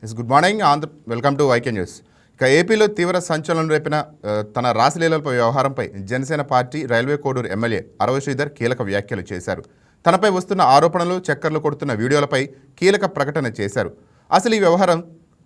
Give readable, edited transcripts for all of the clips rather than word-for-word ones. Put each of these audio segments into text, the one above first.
Good morning welcome to YK news. ఇక ఏపీలో తీవ్ర సంచలనం రేపిన తన రాశిలీలపై వ్యవహారంపై Janasena party railway Koduru MLA Arava Sridhar కీలక వ్యాఖ్యలు చేశారు. తనపై వస్తున్న ఆరోపణలు, చక్కర్లు కొడుతున్న వీడియోలపై కీలక ప్రకటన చేశారు. అసలు ఈ వ్యవహారం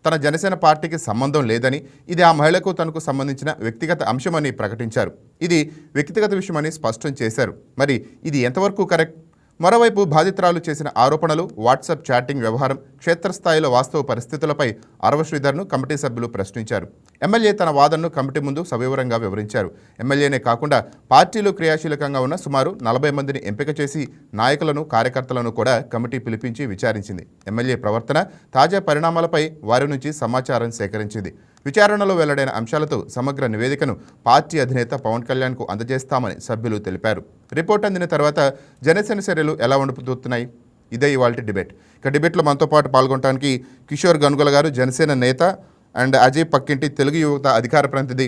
తన జనసేన పార్టీకి సంబంధం లేదని, ఇది ఆ మహిళకు తనకు సంబంధించిన వ్యక్తిగత అంశమని ప్రకటించారు. ఇది వ్యక్తిగత విషయమని స్పష్టం చేశారు. మరి ఇది ఎంతవరకు కరెక్ట్? మరోవైపు బాధితురాలు చేసిన ఆరోపణలు, వాట్సాప్ చాటింగ్ వ్యవహారం, క్షేత్రస్థాయిలో వాస్తవ పరిస్థితులపై అరవ శ్రీధర్ను కమిటీ సభ్యులు ప్రశ్నించారు. ఎమ్మెల్యే తన వాదనను కమిటీ ముందు సవివరంగా వివరించారు. ఎమ్మెల్యేనే కాకుండా పార్టీలో క్రియాశీలకంగా ఉన్న సుమారు 40 మందిని ఎంపిక చేసి నాయకులను, కార్యకర్తలను కూడా కమిటీ పిలిపించి విచారించింది. ఎమ్మెల్యే ప్రవర్తన, తాజా పరిణామాలపై వారి నుంచి సమాచారం సేకరించింది. విచారణలో వెల్లడైన అంశాలతో సమగ్ర నివేదికను పార్టీ అధినేత పవన్ కళ్యాణ్కు అందజేస్తామని సభ్యులు తెలిపారు. రిపోర్ట్ అందిన తర్వాత జనసేన చర్యలు ఎలా ఉండిపోతున్నాయి? ఇదే ఇవాల్టి డిబేట్. ఇక డిబేట్లో మనతో పాటు పాల్గొనడానికి కిషోర్ గనుగల గారు, జనసేన నేత, అండ్ అజయ్ పక్కింటి, తెలుగు యువత అధికార ప్రతినిధి,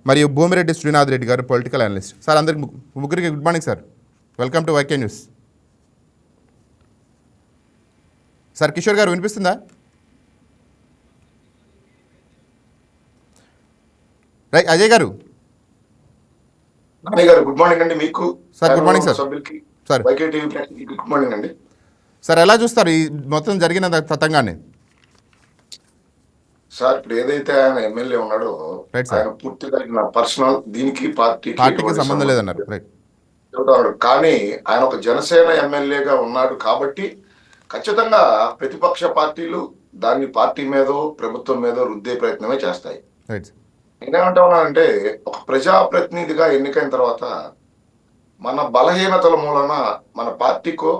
మరియు Bhumireddy Srinath Reddy garu, political analyst. Sir, అందరికి ముగ్గురికి good morning sir. Welcome to YK News. Sir, Kishore garu వినిపిస్తుందా? Right. Ajay garu. Good morning అండి మీకు. Sir good morning sir. Sir good morning అండి. సార్, ఎలా చూస్తారు ఈ మొత్తం జరిగిన తతంగాన్ని? సార్, ఇప్పుడు ఏదైతే ఆయన ఎమ్మెల్యే ఉన్నాడో ఆయన పూర్తిగా నా పర్సనల్, దీనికి పార్టీకి సంబంధం లేదన్నారు. రైట్. కానీ ఆయన ఒక జనసేన ఎమ్మెల్యేగా ఉన్నాడు కాబట్టి ఖచ్చితంగా ప్రతిపక్ష పార్టీలు దాన్ని పార్టీ మీదో ప్రభుత్వం మీదో రుద్దే ప్రయత్నమే చేస్తాయి. రైట్. నేనేమంటా ఉన్నానంటే, ఒక ప్రజాప్రతినిధిగా ఎన్నికైన తర్వాత మన బలహీనతల మూలన మన పార్టీకో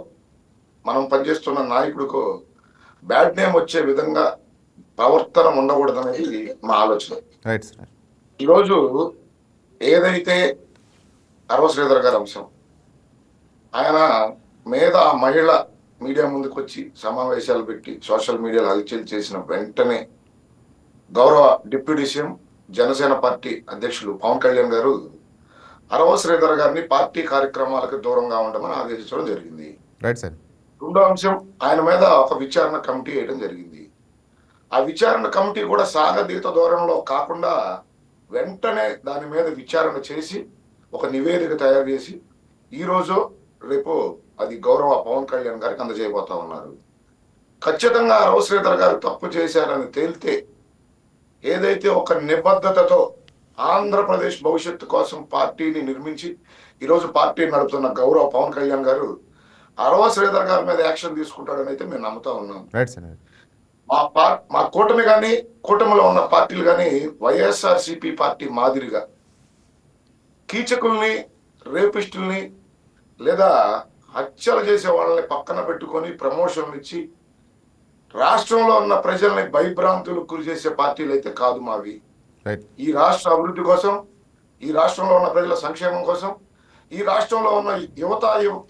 మనం పనిచేస్తున్న నాయకుడికో బ్యాడ్ నేమ్ వచ్చే విధంగా ప్రవర్తన ఉండకూడదనేది మా ఆలోచన. ఈరోజు ఏదైతే అరవ శ్రీధర్ గారి అంశం, ఆయన మీద ఆ మహిళ మీడియా ముందుకు వచ్చి సమావేశాలు పెట్టి సోషల్ మీడియాలో హల్చల్ చేసిన వెంటనే గౌరవ డిప్యూటీ సీఎం, జనసేన పార్టీ అధ్యక్షులు పవన్ కళ్యాణ్ గారు అరవ శ్రీధర్ గారిని పార్టీ కార్యక్రమాలకు దూరంగా ఉండమని ఆదేశించడం జరిగింది. రెండో అంశం, ఆయన మీద ఒక విచారణ కమిటీ వేయడం జరిగింది. ఆ విచారణ కమిటీ కూడా సాగదీత దూరంలో కాకుండా వెంటనే దాని మీద విచారణ చేసి ఒక నివేదిక తయారు చేసి ఈరోజు రేపు అది గౌరవ పవన్ కళ్యాణ్ గారికి అందజేయబోతా ఉన్నారు. ఖచ్చితంగా అరవ శ్రీధర్ గారు తప్పు చేశారని తేలితే, ఏదైతే ఒక నిబద్ధతతో ఆంధ్రప్రదేశ్ భవిష్యత్తు కోసం పార్టీని నిర్మించి ఈరోజు పార్టీని నడుపుతున్న గౌరవ పవన్ కళ్యాణ్ గారు అరవ శ్రీధర్ గారి మీద యాక్షన్ తీసుకుంటాడని అయితే మేము నమ్ముతా ఉన్నాం. మా కూటమి కానీ, కూటమిలో ఉన్న పార్టీలు కానీ వైఎస్ఆర్సీపీ పార్టీ మాదిరిగా కీచకుల్ని, రేపిస్టుల్ని లేదా హత్యలు చేసే వాళ్ళని పక్కన పెట్టుకొని ప్రమోషన్లు ఇచ్చి రాష్ట్రంలో ఉన్న ప్రజల్ని భయభ్రాంతులకు గురి చేసే పార్టీలు అయితే కాదు మావి. ఈ రాష్ట్ర అభివృద్ధి కోసం, ఈ రాష్ట్రంలో ఉన్న ప్రజల సంక్షేమం కోసం, ఈ రాష్ట్రంలో ఉన్న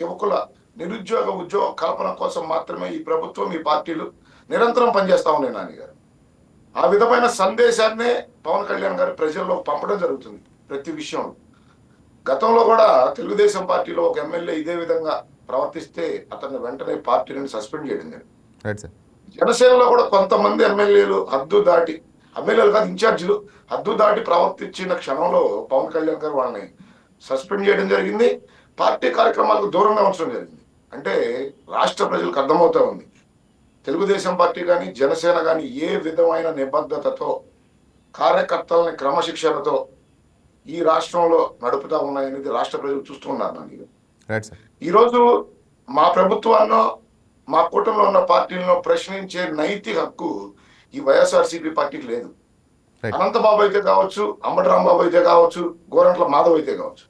యువకుల నిరుద్యోగ ఉద్యోగ కల్పన కోసం మాత్రమే ఈ ప్రభుత్వం, ఈ పార్టీలు నిరంతరం పనిచేస్తా ఉన్నాయి నాని గారు. ఆ విధమైన సందేశాన్నే పవన్ కళ్యాణ్ గారు ప్రజల్లో పంపడం జరుగుతుంది ప్రతి విషయంలో. గతంలో కూడా తెలుగుదేశం పార్టీలో ఒక ఎమ్మెల్యే ఇదే విధంగా ప్రవర్తిస్తే అతన్ని వెంటనే పార్టీ నుండి సస్పెండ్ చేయడం జరిగింది. జనసేనలో కూడా కొంతమంది ఎమ్మెల్యేలు హద్దు దాటి, ఎమ్మెల్యేలు కాదు ఇన్ఛార్జీలు హద్దు దాటి ప్రవర్తించిన క్షణంలో పవన్ కళ్యాణ్ గారు వాళ్ళని సస్పెండ్ చేయడం జరిగింది, పార్టీ కార్యక్రమాలకు దూరంగా ఉంచడం జరిగింది. అంటే రాష్ట్ర ప్రజలకు అర్థమవుతా ఉంది, తెలుగుదేశం పార్టీ కానీ జనసేన కానీ ఏ విధమైన నిబద్ధతతో, కార్యకర్తలని క్రమశిక్షణతో ఈ రాష్ట్రంలో నడుపుతా ఉన్నాయనేది రాష్ట్ర ప్రజలు చూస్తున్నారు. ఈరోజు మా ప్రభుత్వాన్ని, మా కూటమిలో ఉన్న పార్టీలను ప్రశ్నించే నైతిక హక్కు ఈ వైఎస్ఆర్సీపీ పార్టీకి లేదు. అనంతబాబు అయితే కావచ్చు, అంబటి రాంబాబు అయితే కావచ్చు, గోరంట్ల మాధవ్ అయితే కావచ్చు,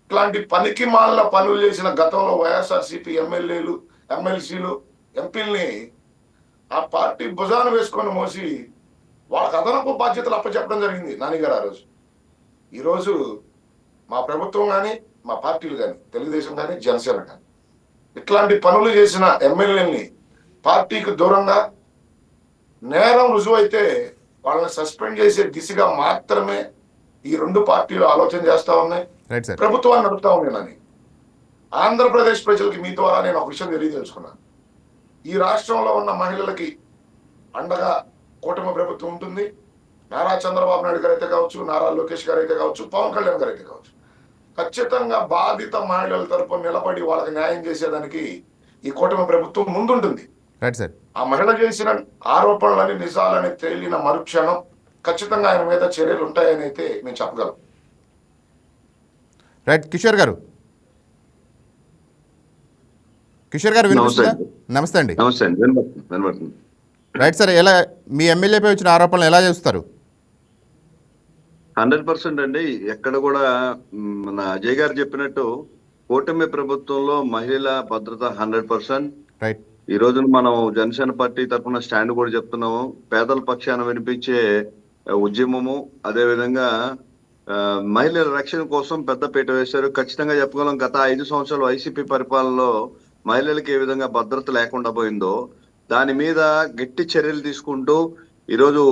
ఇట్లాంటి పనికి మాలిన పనులు చేసిన గతంలో వైఎస్ఆర్సీపీ ఎమ్మెల్యేలు, ఎమ్మెల్సీలు, ఎంపీల్ని ఆ పార్టీ భుజాన వేసుకొని మోసి వాళ్ళకి అదనపు బాధ్యతలు అప్పచెప్పడం జరిగింది నానిగారు ఆ రోజు. ఈరోజు మా ప్రభుత్వం కానీ, మా పార్టీలు కానీ, తెలుగుదేశం కానీ, జనసేన కానీ ఇట్లాంటి పనులు చేసిన ఎమ్మెల్యేని పార్టీకి దూరంగా, నేరం రుజువైతే వాళ్ళని సస్పెండ్ చేసే దిశగా మాత్రమే ఈ రెండు పార్టీలు ఆలోచన చేస్తా ఉన్నాయి, ప్రభుత్వాన్ని నడుపుతా ఉన్నాయని. ఆంధ్రప్రదేశ్ ప్రజలకి మీ ద్వారా నేను ఒక విషయం తెలియదలుచుకున్నాను. ఈ రాష్ట్రంలో ఉన్న మహిళలకి అండగా కూటమి ప్రభుత్వం ఉంటుంది. నారా చంద్రబాబు నాయుడు గారు అయితే కావచ్చు, నారా లోకేష్ గారు అయితే కావచ్చు, పవన్ కళ్యాణ్ గారు అయితే కావచ్చు, ఖచ్చితంగా బాధిత మహిళల తరపున నిలబడి వాళ్ళకి న్యాయం చేసేదానికి ఈ కూటమి ప్రభుత్వం ముందుంటుంది. Right sir. ఆ మహిళ చేసిన ఆరోపణలని నిజాలని తేలిన మరుక్షణం ఖచ్చితంగా ఆయన మీద చర్యలు ఉంటాయని అయితే మేము చెప్పగలం. రైట్. కిషోర్ గారు వినిపిస్తుందా? నమస్తే అండి. నమస్తే అండి, వినబడుతుంది. Right sir. ఎలా మీ ఎమ్మెల్యేపై వచ్చిన ఆరోపణలు ఎలా చేస్తారు? 100% అండి. ఎక్కడ కూడా మన అజయ్ గారు చెప్పినట్టు కూటమి ప్రభుత్వంలో మహిళల భద్రత 100%. రైట్. ఈ రోజున మనం జనసేన పార్టీ తరఫున స్టాండ్ కూడా చెప్తున్నాము. పేదల పక్షాన వినిపించే ఉద్యమము, అదేవిధంగా మహిళల రక్షణ కోసం పెద్దపీట వేశారు. ఖచ్చితంగా చెప్పగలం, గత 5 సంవత్సరాలు వైసీపీ పరిపాలనలో మహిళలకు ఏ విధంగా భద్రత లేకుండా పోయిందో దాని మీద గట్టి చర్యలు తీసుకుంటూ ఈరోజు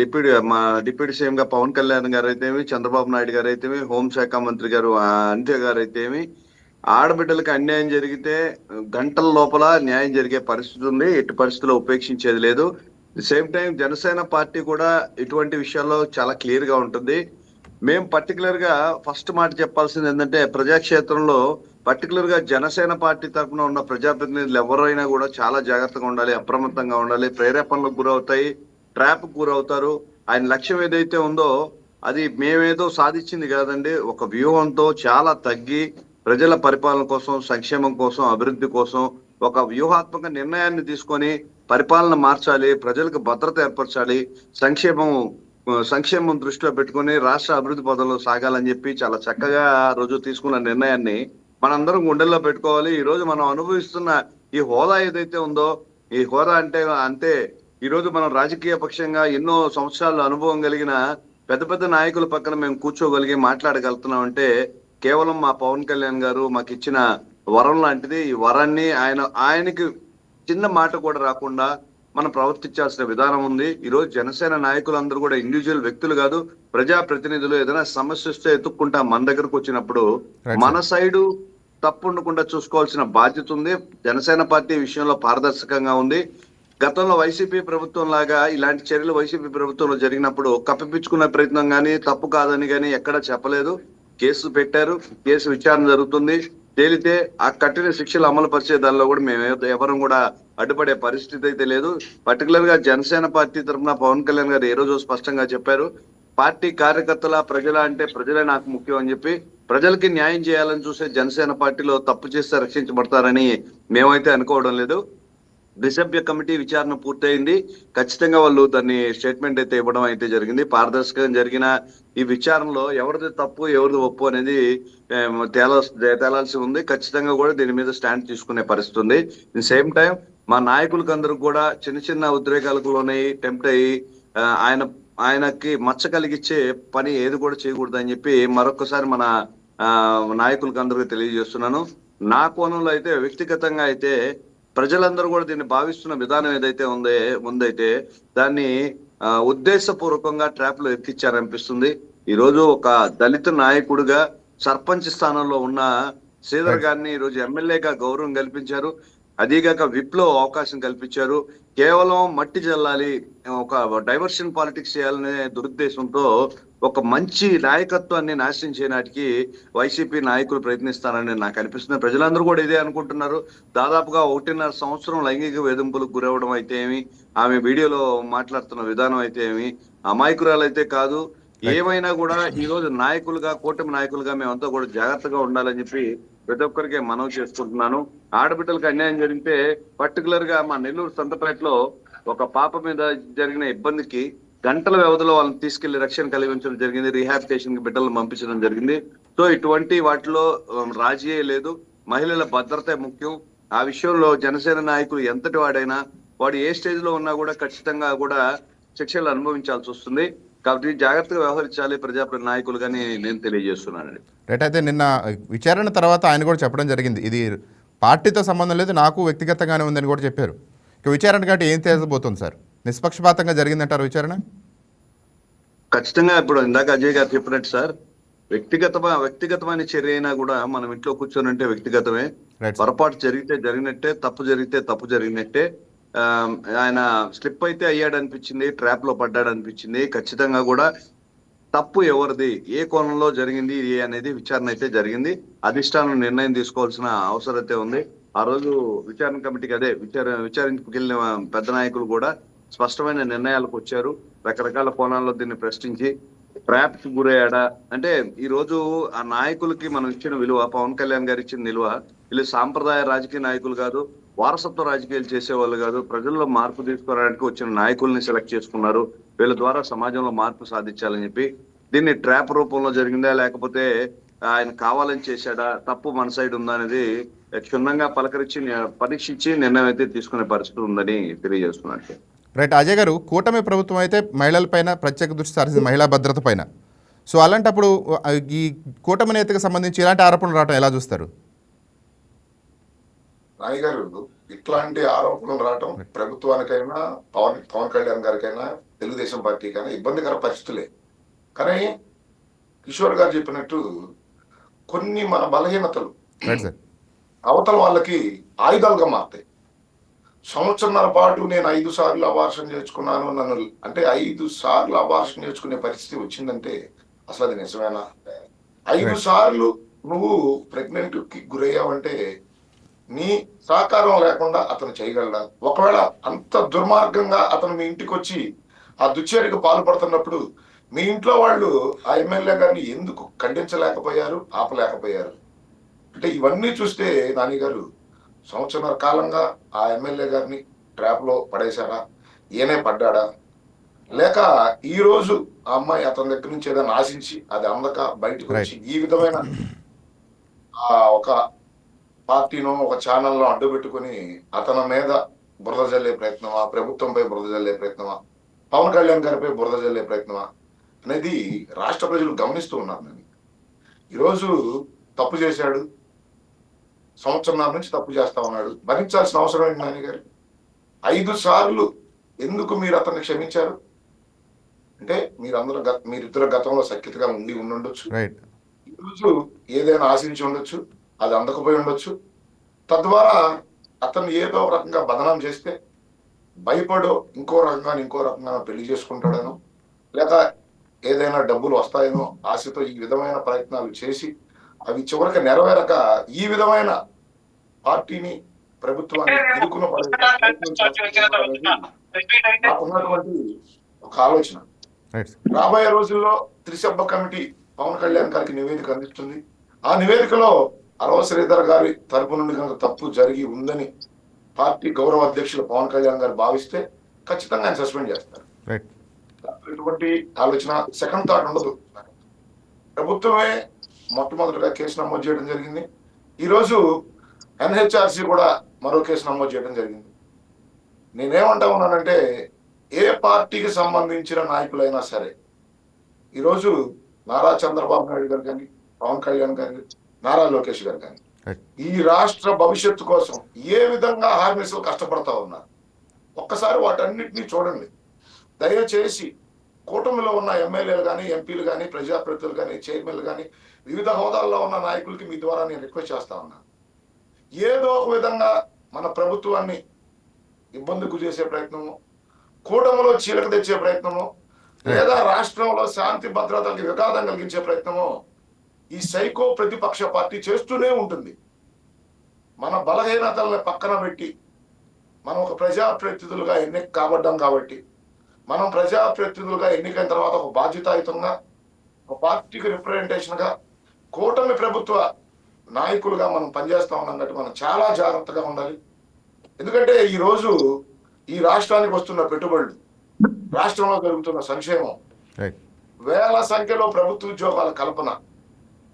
డిప్యూటీ సీఎం గా పవన్ కళ్యాణ్ గారు అయితేమి, చంద్రబాబు నాయుడు గారు అయితేమి, హోంశాఖ మంత్రి గారు అంతే గారు అయితేమి, ఆడబిడ్డలకు అన్యాయం జరిగితే గంటల లోపల న్యాయం జరిగే పరిస్థితి ఉంది. ఎట్టి పరిస్థితుల్లో ఉపేక్షించేది లేదు. సేమ్ టైం జనసేన పార్టీ కూడా ఇటువంటి విషయాల్లో చాలా క్లియర్ గా ఉంటుంది. మేము పర్టికులర్ గా ఫస్ట్ మాట చెప్పాల్సింది ఏంటంటే, ప్రజాక్షేత్రంలో పర్టికులర్ గా జనసేన పార్టీ తరఫున ఉన్న ప్రజాప్రతినిధులు ఎవరైనా కూడా చాలా జాగ్రత్తగా ఉండాలి, అప్రమత్తంగా ఉండాలి. ప్రేరేపణలకు గురవుతాయి, ట్రాప్ గురవుతారు. ఆయన లక్ష్యం ఏదైతే ఉందో అది మేమేదో సాధించింది కాదండి. ఒక వ్యూహంతో చాలా తగ్గి ప్రజల పరిపాలన కోసం, సంక్షేమం కోసం, అభివృద్ధి కోసం ఒక వ్యూహాత్మక నిర్ణయాన్ని తీసుకొని పరిపాలన మార్చాలి, ప్రజలకు భద్రత ఏర్పరచాలి, సంక్షేమం దృష్టిలో పెట్టుకుని రాష్ట్ర అభివృద్ధి పదంలో సాగాలని చెప్పి చాలా చక్కగా ఆ రోజు తీసుకున్న నిర్ణయాన్ని మనందరం గుండెల్లో పెట్టుకోవాలి. ఈ రోజు మనం అనుభవిస్తున్న ఈ హోదా ఏదైతే ఉందో, ఈ హోదా అంటే ఈ రోజు మనం రాజకీయ పక్షంగా ఎన్నో సంవత్సరాల అనుభవం కలిగిన పెద్ద పెద్ద నాయకుల పక్కన మేము కూర్చోగలిగి మాట్లాడగలుగుతున్నాం అంటే కేవలం మా పవన్ కళ్యాణ్ గారు మాకు ఇచ్చిన వరం లాంటిది. ఈ వరాన్ని ఆయనకి చిన్న మాట కూడా రాకుండా మనం ప్రవర్తించాల్సిన విధానం ఉంది. ఈ రోజు జనసేన నాయకులందరూ కూడా ఇండివిజువల్ వ్యక్తులు కాదు, ప్రజా ప్రతినిధులు. ఏదైనా సమస్య వస్తే ఎత్తుక్కుంటా మన దగ్గరకు వచ్చినప్పుడు మన సైడు తప్పు ఉండకుండా చూసుకోవాల్సిన బాధ్యత ఉంది. జనసేన పార్టీ విషయంలో పారదర్శకంగా ఉంది. గతంలో వైసీపీ ప్రభుత్వం లాగా ఇలాంటి చర్యలు వైసీపీ ప్రభుత్వంలో జరిగినప్పుడు కప్పిపుచ్చుకునే ప్రయత్నం కానీ, తప్పు కాదని కానీ ఎక్కడా చెప్పలేదు. కేసు పెట్టారు, కేసు విచారణ జరుగుతుంది. తేలితే ఆ కఠిన శిక్షలు అమలు పరిచే దానిలో కూడా మేము ఎవరం కూడా అడ్డుపడే పరిస్థితి అయితే లేదు. పర్టికులర్ గా జనసేన పార్టీ తరఫున పవన్ కళ్యాణ్ గారు ఏ రోజు స్పష్టంగా చెప్పారు, పార్టీ కార్యకర్తల ప్రజల అంటే ప్రజలే నాకు ముఖ్యం అని చెప్పి, ప్రజలకి న్యాయం చేయాలని చూసే జనసేన పార్టీలో తప్పు చేస్తే రక్షించబడతారని మేమైతే అనుకోవడం లేదు. ద్విసభ్య కమిటీ విచారణ పూర్తయింది. ఖచ్చితంగా వాళ్ళు దాన్ని స్టేట్మెంట్ అయితే ఇవ్వడం అయితే జరిగింది. పారదర్శకంగా జరిగిన ఈ విచారణలో ఎవరిది తప్పు ఎవరిది ఒప్పు అనేది తేలాల్సి ఉంది. ఖచ్చితంగా కూడా దీని మీద స్టాండ్ తీసుకునే పరిస్థితి ఉంది. సేమ్ టైం మా నాయకులకు అందరికి కూడా చిన్న చిన్న ఉద్రేకాలకు లోనయ్యి టెంప్ట్ అయ్యి ఆయనకి మచ్చ కలిగించే పని ఏది కూడా చేయకూడదు అని చెప్పి మరొకసారి మన నాయకులకు అందరికీ తెలియజేస్తున్నాను. నా కోణంలో అయితే వ్యక్తిగతంగా అయితే ప్రజలందరూ కూడా దీన్ని భావిస్తున్న విధానం ఏదైతే ఉందైతే దాన్ని ఉద్దేశపూర్వకంగా ట్రాప్ లో ఎక్కించారనిపిస్తుంది. ఈ రోజు ఒక దళిత నాయకుడిగా సర్పంచ్ స్థానంలో ఉన్న శ్రీధర్ గారిని ఈ రోజు ఎమ్మెల్యేగా గౌరవం కల్పించారు. అదీగాక విప్లో అవకాశం కల్పించారు. కేవలం మట్టి జల్లాలి, ఒక డైవర్షన్ పాలిటిక్స్ చేయాలనే దురుద్దేశంతో ఒక మంచి నాయకత్వాన్ని నాశనం చేయడానికి వైసీపీ నాయకులు ప్రయత్నిస్తారని నాకు అనిపిస్తుంది. ప్రజలందరూ కూడా ఇదే అనుకుంటున్నారు. దాదాపుగా 1.5 సంవత్సరం లైంగిక వేధింపులకు గురవడం అయితే ఏమి, ఆమె వీడియోలో మాట్లాడుతున్న విధానం అయితే ఏమి, అమాయకురాలు అయితే కాదు. ఏమైనా కూడా ఈ రోజు నాయకులుగా, కూటమి నాయకులుగా మేమంతా కూడా జాగ్రత్తగా ఉండాలని చెప్పి ప్రతి ఒక్కరికి మనవి చేసుకుంటున్నాను. ఆడబిడ్డలకు అన్యాయం జరిగితే పర్టికులర్ గా మా నెల్లూరు సంతపేటలో ఒక పాప మీద జరిగిన ఇబ్బందికి గంటల వ్యవధిలో వాళ్ళని తీసుకెళ్లి రక్షణ కలిగించడం జరిగింది. రీహాబిలిటేషన్ కి బిడ్డలను పంపించడం జరిగింది. సో ఇటువంటి వాటిలో రాజీయే లేదు. మహిళల భద్రత ముఖ్యం. ఆ విషయంలో జనసేన నాయకులు ఎంతటి వాడైనా వాడు ఏ స్టేజ్ లో ఉన్నా కూడా ఖచ్చితంగా కూడా శిక్షలు అనుభవించాల్సి వస్తుంది. కాబట్టి జాగ్రత్తగా వ్యవహరించాలి ప్రజాప్రతి నాయకులు కానీ నేను తెలియజేస్తున్నానండి. రైట్. అయితే నిన్న విచారణ తర్వాత ఆయన కూడా చెప్పడం జరిగింది, ఇది పార్టీతో సంబంధం లేదు, నాకు వ్యక్తిగతంగానే ఉందని కూడా చెప్పారు. ఇక విచారణ కంటే ఏం తేలిపోతుంది సార్? నిష్పక్షపాతంగా జరిగిందంటారు విచారణ? ఖచ్చితంగా ఇప్పుడు ఇందాక అజయ్ గారు చెప్పినట్టు సార్, వ్యక్తిగతమైన చర్య అయినా కూడా మనం ఇంట్లో కూర్చొని అంటే వ్యక్తిగతమే. రైట్. పొరపాటు జరిగితే జరిగినట్టే, తప్పు జరిగితే తప్పు జరిగినట్టే. ఆ, ఆయన స్లిప్ అయితే అయ్యాడు అనిపించింది, ట్రాప్ లో పడ్డాడు అనిపించింది. ఖచ్చితంగా కూడా తప్పు ఎవరిది, ఏ కోణంలో జరిగింది అనేది విచారణ అయితే జరిగింది. అధిష్టానం నిర్ణయం తీసుకోవాల్సిన అవసరం అయితే ఉంది. ఆ రోజు విచారణ కమిటీకి విచారణకు వెళ్ళిన పెద్ద నాయకులు కూడా స్పష్టమైన నిర్ణయాలకు వచ్చారు. రకరకాల కోణాల్లో దీన్ని ప్రశ్నించి ట్రాప్ కి గురయ్యాడా అంటే, ఈ రోజు ఆ నాయకులకి మనం ఇచ్చిన విలువ, పవన్ కళ్యాణ్ గారు ఇచ్చిన విలువ, వీళ్ళు సాంప్రదాయ రాజకీయ నాయకులు కాదు, వారసత్వ రాజకీయాలు చేసేవాళ్ళు కాదు, ప్రజల్లో మార్పు తీసుకురావడానికి వచ్చిన నాయకుల్ని సెలెక్ట్ చేసుకున్నారు. వీళ్ళ ద్వారా సమాజంలో మార్పు సాధించాలని చెప్పి. దీన్ని ట్రాప్ రూపంలో జరిగిందా, లేకపోతే ఆయన కావాలని చేశాడా, తప్పు మన సైడ్ ఉందా అనేది క్షుణ్ణంగా పరీక్షించి నిర్ణయం అయితే తీసుకునే పరిస్థితి ఉందని తెలియజేస్తున్నట్టు. రైట్. అజయ్ గారు, కూటమి ప్రభుత్వం అయితే మహిళలపైన ప్రత్యేక దృష్టి సారించింది, మహిళా భద్రత పైన. సో అలాంటప్పుడు ఈ కూటమి నేతకు సంబంధించి ఇలాంటి ఆరోపణలు రావడం ఎలా చూస్తారు? నాయ్ గారు, ఇట్లాంటి ఆరోపణలు రావటం ప్రభుత్వానికైనా పవన్ కళ్యాణ్ గారికైనా తెలుగుదేశం పార్టీకైనా ఇబ్బందికర పరిస్థితులే. కానీ కిషోర్ గారు చెప్పినట్టు కొన్ని మన బలహీనతలు రైట్ సార్, అవతల వాళ్ళకి ఆయుధాలుగా మారుతాయి. సంవత్సరంన్నర పాటు నేను 5 సార్లు అబార్షన్ చేసుకున్నాను నన్ను అంటే 5 సార్లు అబార్షన్ చేసుకునే పరిస్థితి వచ్చిందంటే అసలు అది నిజమేనా? 5 సార్లు నువ్వు ప్రెగ్నెంట్ కి గురయ్యావంటే నీ సహకారం లేకుండా అతను చేయగలడా? ఒకవేళ అంత దుర్మార్గంగా అతను మీ ఇంటికి వచ్చి ఆ దుశ్చర్యకు పాల్పడుతున్నప్పుడు మీ ఇంట్లో వాళ్ళు ఆ ఎమ్మెల్యే గారిని ఎందుకు ఖండించలేకపోయారు, ఆపలేకపోయారు? అంటే ఇవన్నీ చూస్తే నాని గారు, సంవత్సరాల కాలంగా ఆ ఎమ్మెల్యే గారిని ట్రాప్ లో పడేశారా, ఈయనే పడ్డాడా, లేక ఈ రోజు ఆ అమ్మాయి అతని దగ్గర నుంచి ఏదైనా ఆశించి అది అందక బయటకు వచ్చి ఈ విధమైన ఒక పార్టీనో ఒక ఛానల్లో అడ్డు పెట్టుకుని అతని మీద బురద జల్లే ప్రయత్నమా, ప్రభుత్వంపై బురద జల్లే ప్రయత్నమా, పవన్ కళ్యాణ్ గారిపై బురద జల్లే ప్రయత్నమా అనేది రాష్ట్ర ప్రజలు గమనిస్తూ ఉన్నారు. నేను ఈరోజు తప్పు చేశాడు, సంవత్సరం నుంచి తప్పు చేస్తా ఉన్నాడు, భరించాల్సిన అవసరం ఏంటి నాని గారు? 5 సార్లు ఎందుకు మీరు అతన్ని క్షమించారు? అంటే మీరిద్దరు గతంలో సఖ్యతగా ఉండుండొచ్చు, ఈరోజు ఏదైనా ఆశించి ఉండొచ్చు, అది అందకపోయి ఉండొచ్చు. తద్వారా అతన్ని ఏదో ఒక రకంగా బదనాం చేస్తే భయపడో ఇంకో రకంగా పెళ్లి చేసుకుంటాడనో, లేక ఏదైనా డబ్బులు వస్తాయనో ఆశతో ఈ విధమైన ప్రయత్నాలు చేసి అవి చివరికి నెరవేరక ఈ విధమైన పార్టీని, ప్రభుత్వాన్ని ఇరుకున నాకున్నటువంటి ఒక ఆలోచన. రాబోయే రోజుల్లో త్రిసభ్య కమిటీ పవన్ కళ్యాణ్ గారికి నివేదిక అందిస్తుంది. ఆ నివేదికలో అరవ శ్రీధర్ గారి తరపు నుండి కనుక తప్పు జరిగి ఉందని పార్టీ గౌరవ అధ్యక్షులు పవన్ కళ్యాణ్ గారు భావిస్తే ఖచ్చితంగా ఆయన సస్పెండ్ చేస్తారు. ఎటువంటి ఆలోచన సెకండ్ థాట్ ఉండదు. ప్రభుత్వమే మొట్టమొదటిగా కేసు నమోదు చేయడం జరిగింది. ఈరోజు ఎన్హెచ్ఆర్సీ కూడా మరో కేసు నమోదు చేయడం జరిగింది. నేనేమంటా ఉన్నానంటే, ఏ పార్టీకి సంబంధించిన నాయకులైనా సరే ఈరోజు నారా చంద్రబాబు నాయుడు గారు కానీ, పవన్ కళ్యాణ్ గారు, నారా లోకేష్ గారు కానీ ఈ రాష్ట్ర భవిష్యత్తు కోసం ఏ విధంగా హార్మిస్లు కష్టపడతా ఉన్నారు ఒక్కసారి వాటన్నిటినీ చూడండి. దయచేసి కూటమిలో ఉన్న ఎమ్మెల్యేలు కానీ, ఎంపీలు కానీ, ప్రజాప్రతినిధులు కానీ, చైర్మన్లు కానీ, వివిధ హోదాల్లో ఉన్న నాయకులకి మీ ద్వారా నేను రిక్వెస్ట్ చేస్తా ఉన్నాను. ఏదో ఒక విధంగా మన ప్రభుత్వాన్ని ఇబ్బందికి చేసే ప్రయత్నము, కూటమిలో చీలక తెచ్చే ప్రయత్నము, లేదా రాష్ట్రంలో శాంతి భద్రతలకి విఘాతం కలిగించే ప్రయత్నము ఈ సైకో ప్రతిపక్ష పార్టీ చేస్తూనే ఉంటుంది. మన బలహీనతలను పక్కన పెట్టి మనం ఒక ప్రజాప్రతినిధులుగా ఎన్నిక కాబడ్డాం కాబట్టి, మనం ప్రజాప్రతినిధులుగా ఎన్నికైన తర్వాత ఒక బాధ్యతాయుతంగా, ఒక పార్టీకి రిప్రజెంటేషన్ గా, కూటమి ప్రభుత్వ నాయకులుగా మనం పనిచేస్తా ఉన్నట్టు మనం చాలా జాగ్రత్తగా ఉండాలి. ఎందుకంటే ఈ రోజు ఈ రాష్ట్రానికి వస్తున్న పెట్టుబడులు, రాష్ట్రంలో జరుగుతున్న సంక్షేమం, వేల సంఖ్యలో ప్రభుత్వ ఉద్యోగాల కల్పన,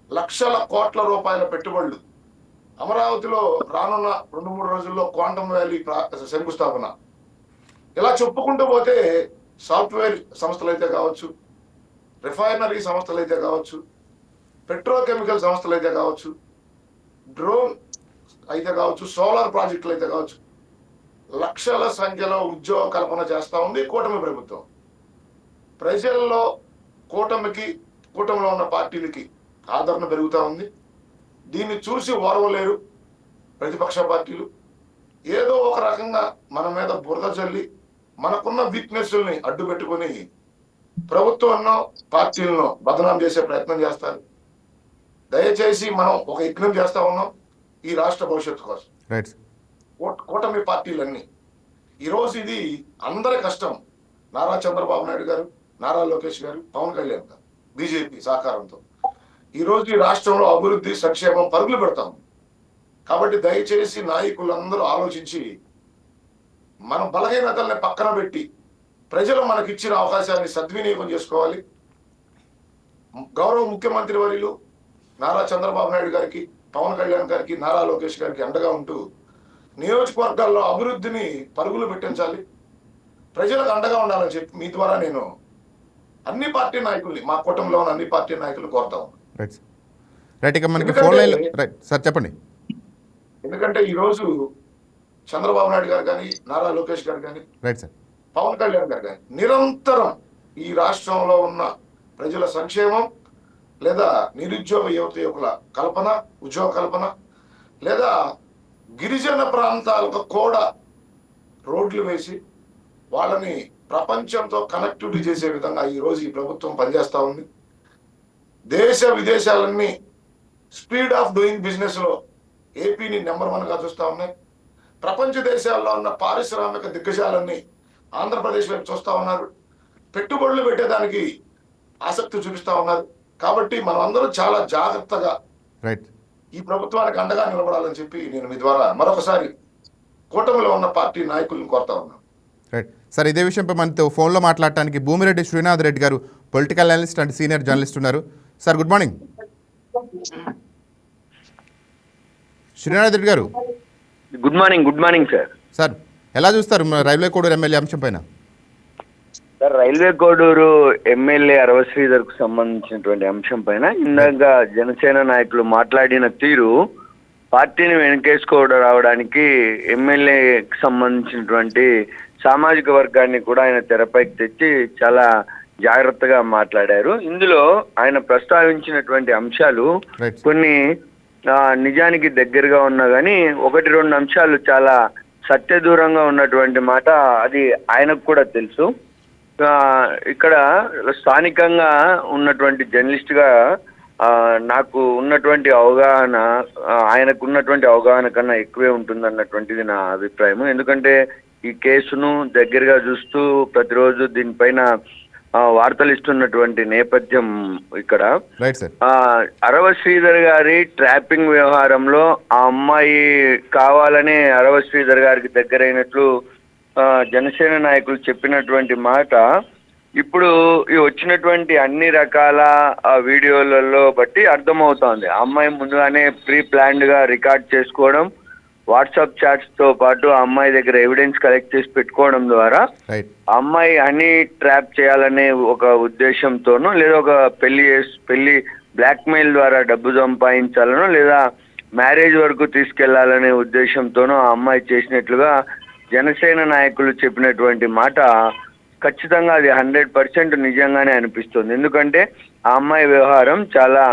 లక్షల కోట్ల రూపాయల పెట్టుబడులు, అమరావతిలో రానున్న 2-3 రోజుల్లో క్వాంటమ్ వ్యాలీ శంకుస్థాపన, ఇలా చెప్పుకుంటూ పోతే సాఫ్ట్వేర్ సంస్థలు అయితే కావచ్చు, రిఫైనరీ సంస్థలు అయితే కావచ్చు, పెట్రోకెమికల్ సంస్థలు అయితే కావచ్చు, డ్రోన్ అయితే కావచ్చు, సోలార్ ప్రాజెక్టులు అయితే కావచ్చు, లక్షల సంఖ్యలో ఉద్యోగ కల్పన చేస్తా ఉంది కూటమి ప్రభుత్వం. ప్రజల్లో కూటమిలో ఉన్న పార్టీలకి ఆదరణ పెరుగుతూ ఉంది. దీన్ని చూసి ఓర్వలేరు ప్రతిపక్ష పార్టీలు. ఏదో ఒక రకంగా మన మీద బురద చల్లి మనకున్న వీక్నెస్ని అడ్డు పెట్టుకుని ప్రభుత్వాన్నో పార్టీలను బదనాం చేసే ప్రయత్నం చేస్తారు. దయచేసి మనం ఒక యజ్ఞం చేస్తా ఉన్నాం ఈ రాష్ట్ర భవిష్యత్తు కోసం. రైట్. కూటమి పార్టీలన్నీ ఈరోజు ఇది అందరి కష్టం. నారా చంద్రబాబు నాయుడు గారు, నారా లోకేష్ గారు, పవన్ కళ్యాణ్ గారు, బీజేపీ సహకారంతో ఈరోజు ఈ రాష్ట్రంలో అభివృద్ధి సంక్షేమం పరుగులు పెడతాం. కాబట్టి దయచేసి నాయకులందరూ ఆలోచించి మన బలహీనతల్ని పక్కన పెట్టి ప్రజలు మనకిచ్చిన అవకాశాన్ని సద్వినియోగం చేసుకోవాలి. గౌరవ ముఖ్యమంత్రి వర్యులు నారా చంద్రబాబు నాయుడు గారికి, పవన్ కళ్యాణ్ గారికి, నారా లోకేష్ గారికి అండగా ఉంటూ నియోజకవర్గాల్లో అభివృద్ధిని పరుగులు పెట్టించాలి. ప్రజలకు అండగా ఉండాలని చెప్పి మీ ద్వారా నేను అన్ని పార్టీ నాయకుల్ని, మా కుటుంబంలో ఉన్న అన్ని పార్టీ నాయకులు కోరుతా ఉన్నాను. Right right. ఇక మనకి ఫోన్ లైన్ రైట్ సార్ చెప్పండి. ఎందుకంటే ఈరోజు చంద్రబాబు నాయుడు గారు కానీ, నారా లోకేష్ గారు కానీ, రైట్ సార్, పవన్ కళ్యాణ్ గారు కానీ నిరంతరం ఈ రాష్ట్రంలో ఉన్న ప్రజల సంక్షేమం లేదా నిరుద్యోగ యువకుల కల్పన, ఉద్యోగ కల్పన, లేదా గిరిజన ప్రాంతాలకు కూడా రోడ్లు వేసి వాళ్ళని ప్రపంచంతో కనెక్టివిటీ చేసే విధంగా ఈరోజు ఈ ప్రభుత్వం పనిచేస్తూ ఉంది. దేశ విదేశాలన్నీ స్పీడ్ ఆఫ్ డూయింగ్ బిజినెస్ లో ఏపీని నెంబర్ 1 గా చూస్తూ ఉన్నాయి. ప్రపంచ దేశాల్లో ఉన్న పారిశ్రామిక దిగ్గజాలన్నీ ఆంధ్రప్రదేశ్ వైపు చూస్తూ ఉన్నారు. పెట్టుబడులు పెట్టేదానికి ఆసక్తి చూపిస్తూ ఉన్నారు. కాబట్టి మనం అందరూ చాలా జాగ్రత్తగా రైట్ ఈ ప్రభుత్వానికి అండగా నిలబడాలని చెప్పి నేను మీ ద్వారా మరొకసారి కూటమిలో ఉన్న పార్టీ నాయకులను కోరుతా ఉన్నాను. రైట్ సార్, ఇదే విషయంపై మనతో ఫోన్లో మాట్లాడటానికి Bhumireddy Srinath Reddy garu, political analyst and senior journalist ఉన్నారు. Sir good morning. Srinath Reddy garu good morning sir. Sir ఎలా చూస్తారు రైల్వే కోడూరు ఎమ్మెల్యే అంశం పైన? Sir, railway Koduru MLA Arava Sridhar కు సంబంధించినటువంటి అంశం పైన ఇందాక జనసేన నాయకులు మాట్లాడిన తీరు పార్టీని వెనకేసుకోవడం రావడానికి ఎమ్మెల్యేకి సంబంధించినటువంటి సామాజిక వర్గాన్ని కూడా ఆయన తెరపైకి తెచ్చి చాలా జాగ్రత్తగా మాట్లాడారు. ఇందులో ఆయన ప్రస్తావించినటువంటి అంశాలు కొన్ని నిజానికి దగ్గరగా ఉన్నా కానీ 1-2 అంశాలు చాలా సత్యదూరంగా ఉన్నటువంటి మాట అది ఆయనకు కూడా తెలుసు. ఇక్కడ స్థానికంగా ఉన్నటువంటి జర్నలిస్ట్ గా నాకు ఉన్నటువంటి అవగాహన ఆయనకు ఉన్నటువంటి అవగాహన కన్నా ఎక్కువే ఉంటుందన్నటువంటిది నా అభిప్రాయం. ఎందుకంటే ఈ కేసును దగ్గరగా చూస్తూ ప్రతిరోజు దీనిపైన వార్తలు ఇస్తున్నటువంటి నేపథ్యం ఇక్కడ. అరవ శ్రీధర్ గారి ట్రాపింగ్ వ్యవహారంలో ఆ అమ్మాయి కావాలనే అరవ శ్రీధర్ గారికి దగ్గరైనట్లు జనసేన నాయకులు చెప్పినటువంటి మాట ఇప్పుడు ఈ వచ్చినటువంటి అన్ని రకాల వీడియోలలో బట్టి అర్థమవుతోంది. ఆ అమ్మాయి ముందుగానే ప్రీ ప్లాన్డ్ గా రికార్డ్ చేసుకోవడం, వాట్సాప్ చాట్స్ తో పాటు ఆ అమ్మాయి దగ్గర ఎవిడెన్స్ కలెక్ట్ చేసి పెట్టుకోవడం ద్వారా ఆ అమ్మాయి హనీ ట్రాప్ చేయాలనే ఒక ఉద్దేశంతోనూ లేదా ఒక పెళ్లి బ్లాక్ మెయిల్ ద్వారా డబ్బు సంపాదించాలనో లేదా మ్యారేజ్ వరకు తీసుకెళ్లాలనే ఉద్దేశంతోనూ ఆ అమ్మాయి చేసినట్లుగా జనసేన నాయకులు చెప్పినటువంటి మాట ఖచ్చితంగా అది 100% నిజంగానే అనిపిస్తుంది. ఎందుకంటే ఆ అమ్మాయి వ్యవహారం చాలా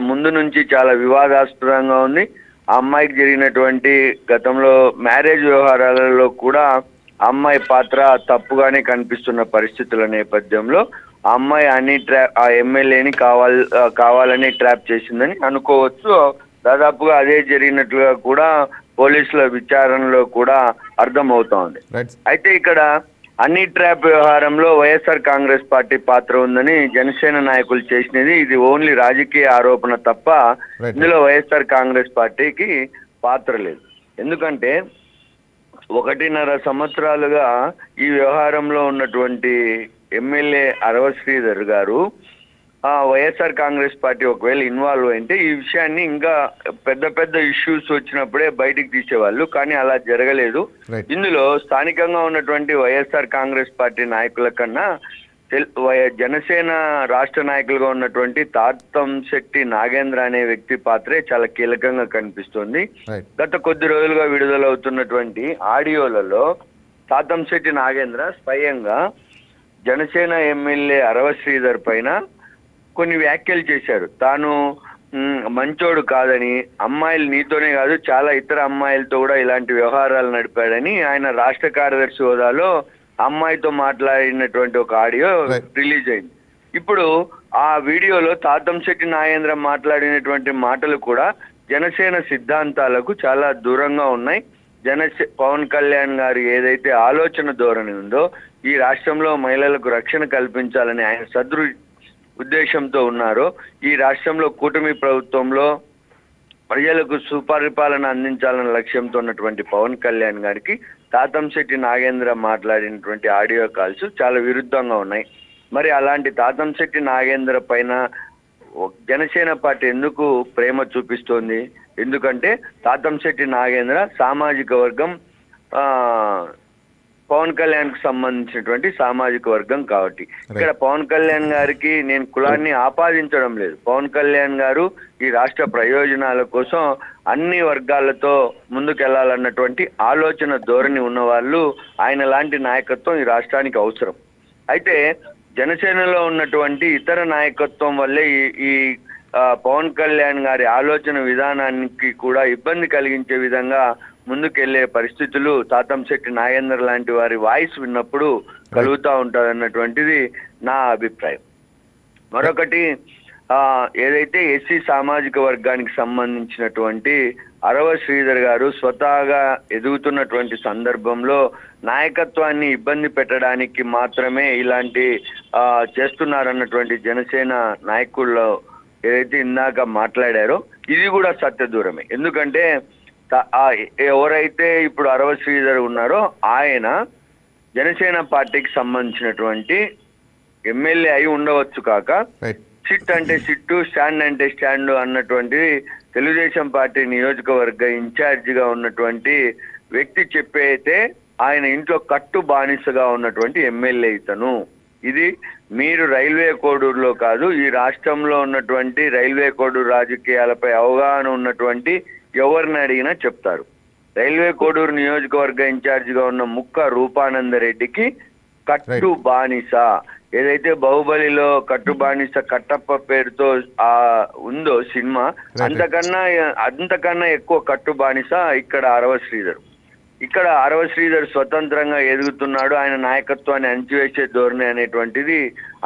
ముందు నుంచి చాలా వివాదాస్పదంగా ఉంది. ఆ అమ్మాయికి జరిగినటువంటి గతంలో మ్యారేజ్ వ్యవహారాలలో కూడా ఆ అమ్మాయి పాత్ర తప్పుగానే కనిపిస్తున్న పరిస్థితుల నేపథ్యంలో ఆ అమ్మాయి ఆ ఎమ్మెల్యేని కావాలని ట్రాప్ చేసిందని అనుకోవచ్చు. దాదాపుగా అదే జరిగినట్లుగా కూడా పోలీసుల విచారణలో కూడా అర్థమవుతోంది. అయితే ఇక్కడ హనీ ట్రాప్ వ్యవహారంలో వైఎస్ఆర్ కాంగ్రెస్ పార్టీ పాత్ర ఉందని జనసేన నాయకులు చేసినది ఇది ఓన్లీ రాజకీయ ఆరోపణ తప్ప ఇందులో వైఎస్ఆర్ కాంగ్రెస్ పార్టీకి పాత్ర లేదు. ఎందుకంటే 1.5 సంవత్సరాలుగా ఈ వ్యవహారంలో ఉన్నటువంటి ఎమ్మెల్యే అరవ శ్రీధర్ గారు వైఎస్ఆర్ కాంగ్రెస్ పార్టీ ఒకవేళ ఇన్వాల్వ్ అయితే ఈ విషయాన్ని ఇంకా పెద్ద ఇష్యూస్ వచ్చినప్పుడే బయటికి తీసేవాళ్ళు, కానీ అలా జరగలేదు. ఇందులో స్థానికంగా ఉన్నటువంటి వైఎస్ఆర్ కాంగ్రెస్ పార్టీ నాయకుల కన్నా జనసేన రాష్ట్ర నాయకులుగా ఉన్నటువంటి తాతంశెట్టి నాగేంద్ర అనే వ్యక్తి పాత్రే చాలా కీలకంగా కనిపిస్తోంది. గత కొద్ది రోజులుగా విడుదలవుతున్నటువంటి ఆడియోలలో తాతంశెట్టి నాగేంద్ర స్వయంగా జనసేన ఎమ్మెల్యే అరవ శ్రీధర్ పైన కొన్ని వ్యాఖ్యలు చేశారు. తాను మంచోడు కాదని, అమ్మాయిలు నీతోనే కాదు చాలా ఇతర అమ్మాయిలతో కూడా ఇలాంటి వ్యవహారాలు నడిపాడని ఆయన రాష్ట్ర కార్యదర్శి హోదాలో అమ్మాయితో మాట్లాడినటువంటి ఒక ఆడియో రిలీజ్ అయింది. ఇప్పుడు ఆ వీడియోలో తాతంశెట్టి నాగేంద్ర మాట్లాడినటువంటి మాటలు కూడా జనసేన సిద్ధాంతాలకు చాలా దూరంగా ఉన్నాయి. పవన్ కళ్యాణ్ గారు ఏదైతే ఆలోచన ధోరణి ఉందో, ఈ రాష్ట్రంలో మహిళలకు రక్షణ కల్పించాలని ఆయన ఉద్దేశంతో ఉన్నారో, ఈ రాష్ట్రంలో కూటమి ప్రభుత్వంలో ప్రజలకు సుపరిపాలన అందించాలన్న లక్ష్యంతో ఉన్నటువంటి పవన్ కళ్యాణ్ గారికి తాతంశెట్టి నాగేంద్ర మాట్లాడినటువంటి ఆడియో కాల్స్ చాలా విరుద్ధంగా ఉన్నాయి. మరి అలాంటి తాతంశెట్టి నాగేంద్ర పైన జనసేన పార్టీ ఎందుకు ప్రేమ చూపిస్తోంది? ఎందుకంటే తాతంశెట్టి నాగేంద్ర సామాజిక వర్గం పవన్ కళ్యాణ్ కు సంబంధించినటువంటి సామాజిక వర్గం కాబట్టి ఇక్కడ పవన్ కళ్యాణ్ గారికి నేను కులాన్ని ఆపాదించడం లేదు. పవన్ కళ్యాణ్ గారు ఈ రాష్ట్ర ప్రయోజనాల కోసం అన్ని వర్గాలతో ముందుకెళ్లాలన్నటువంటి ఆలోచన ధోరణి ఉన్న వాళ్ళు, ఆయన లాంటి నాయకత్వం ఈ రాష్ట్రానికి అవసరం. అయితే జనసేనలో ఉన్నటువంటి ఇతర నాయకత్వం వల్లే ఈ పవన్ కళ్యాణ్ గారి ఆలోచన విధానానికి కూడా ఇబ్బంది కలిగించే విధంగా ముందుకెళ్లే పరిస్థితులు తాతంశెట్టి నాగేంద్ర లాంటి వారి వాయిస్ విన్నప్పుడు కలుగుతూ ఉంటదన్నటువంటిది నా అభిప్రాయం. మరొకటి, ఏదైతే ఎస్సీ సామాజిక వర్గానికి సంబంధించినటువంటి అరవ శ్రీధర్ గారు స్వతహాగా ఎదుగుతున్నటువంటి సందర్భంలో నాయకత్వాన్ని ఇబ్బంది పెట్టడానికి మాత్రమే ఇలాంటి చేస్తున్నారన్నటువంటి జనసేన నాయకుల్లో ఏదైతే ఇందాక మాట్లాడారో ఇది కూడా సత్య దూరమే. ఎందుకంటే ఎవరైతే ఇప్పుడు అరవ శ్రీధర్ ఉన్నారో ఆయన జనసేన పార్టీకి సంబంధించినటువంటి ఎమ్మెల్యే అయి ఉండవచ్చు కాక, సిట్ అంటే సిట్టు, స్టాండ్ అంటే స్టాండ్ అన్నటువంటి తెలుగుదేశం పార్టీ నియోజకవర్గ ఇన్ఛార్జిగా ఉన్నటువంటి వ్యక్తి చెప్పైతే ఆయన ఇంట్లో కట్టు బానిసగా ఉన్నటువంటి ఎమ్మెల్యే ఇతను. ఇది మీరు రైల్వే కోడూరులో కాదు, ఈ రాష్ట్రంలో ఉన్నటువంటి రైల్వే కోడూరు రాజకీయాలపై అవగాహన ఉన్నటువంటి ఎవరిని అడిగినా చెప్తారు. రైల్వే కోడూరు నియోజకవర్గ ఇన్ఛార్జిగా ఉన్న ముక్క రూపానందరెడ్డికి కట్టు బానిస, ఏదైతే బాహుబలిలో కట్టు బానిస కట్టప్ప పేరుతో ఉందో సినిమా, అంతకన్నా ఎక్కువ కట్టు బానిస ఇక్కడ అరవ శ్రీధర్. ఇక్కడ అరవ శ్రీధర్ స్వతంత్రంగా ఎదుగుతున్నాడు. ఆయన నాయకత్వాన్ని అణచివేసే ధోరణి అనేటువంటిది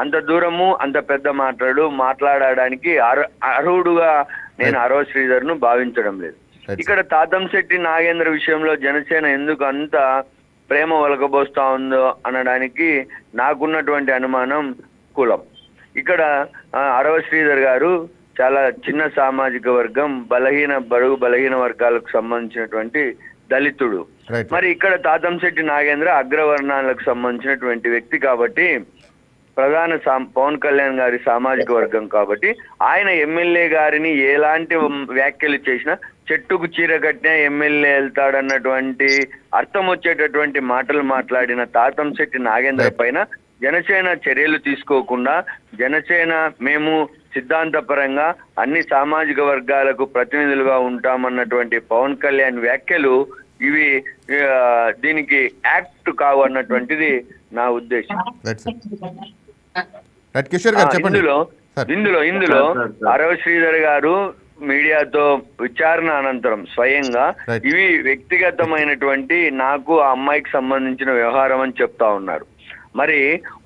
అంత దూరము, అంత పెద్ద మాట్లాడడానికి అర్హుడుగా నేను అరవ శ్రీధర్ ను భావించడం లేదు. ఇక్కడ తాతంశెట్టి నాగేంద్ర విషయంలో జనసేన ఎందుకు అంత ప్రేమ ఒలకబోస్తా ఉందో అనడానికి నాకున్నటువంటి అనుమానం కులం. ఇక్కడ అరవ శ్రీధర్ గారు చాలా చిన్న సామాజిక వర్గం, బడుగు బలహీన వర్గాలకు సంబంధించినటువంటి దళితుడు. మరి ఇక్కడ తాతంశెట్టి నాగేంద్ర అగ్రవర్ణాలకు సంబంధించినటువంటి వ్యక్తి కాబట్టి, ప్రధాన పవన్ కళ్యాణ్ గారి సామాజిక వర్గం కాబట్టి, ఆయన ఎమ్మెల్యే గారిని ఎలాంటి వ్యాఖ్యలు చేసినా చెట్టుకు చీర కట్టినా ఎమ్మెల్యే వెళ్తాడన్నటువంటి అర్థం వచ్చేటటువంటి మాటలు మాట్లాడిన తాతంశెట్టి నాగేంద్ర పైన జనసేన చర్యలు తీసుకోకుండా, జనసేన మేము సిద్ధాంతపరంగా అన్ని సామాజిక వర్గాలకు ప్రతినిధులుగా ఉంటామన్నటువంటి పవన్ కళ్యాణ్ వ్యాఖ్యలు ఇవి దీనికి యాక్ట్ కావు అన్నటువంటిది నా ఉద్దేశం. ఇందులో అరవ శ్రీధర్ గారు మీడియాతో విచారణ అనంతరం స్వయంగా ఇవి వ్యక్తిగతమైనటువంటి నాకు ఆ అమ్మాయికి సంబంధించిన వ్యవహారం అని చెప్తా ఉన్నారు. మరి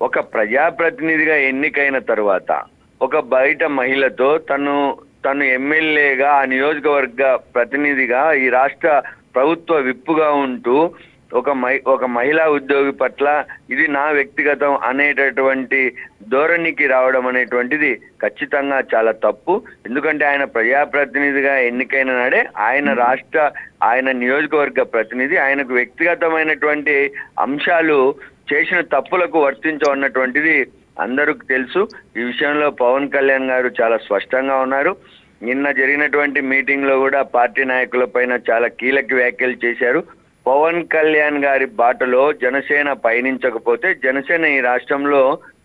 ఒక ప్రజాప్రతినిధిగా ఎన్నికైన తర్వాత ఒక బయట మహిళతో తను ఎమ్మెల్యేగా ఆ నియోజకవర్గ ప్రతినిధిగా ఈ రాష్ట్ర ప్రభుత్వ విప్పుగా ఉంటూ ఒక మహిళా ఉద్యోగి పట్ల ఇది నా వ్యక్తిగతం అనేటటువంటి ధోరణికి రావడం అనేటువంటిది ఖచ్చితంగా చాలా తప్పు. ఎందుకంటే ఆయన ప్రజాప్రతినిధిగా ఎన్నికైన నాడే ఆయన నియోజకవర్గ ప్రతినిధి, ఆయనకు వ్యక్తిగతమైనటువంటి అంశాలు చేసిన తప్పులకు వర్తించవన్నటువంటిది అందరికి తెలుసు. ఈ విషయంలో పవన్ కళ్యాణ్ గారు చాలా స్పష్టంగా ఉన్నారు. నిన్న జరిగినటువంటి మీటింగ్ లో కూడా పార్టీ నాయకుల పైన చాలా కీలక వ్యాఖ్యలు చేశారు. పవన్ కళ్యాణ్ గారి బాటలో జనసేన పయనించకపోతే జనసేన ఈ రాష్ట్రంలో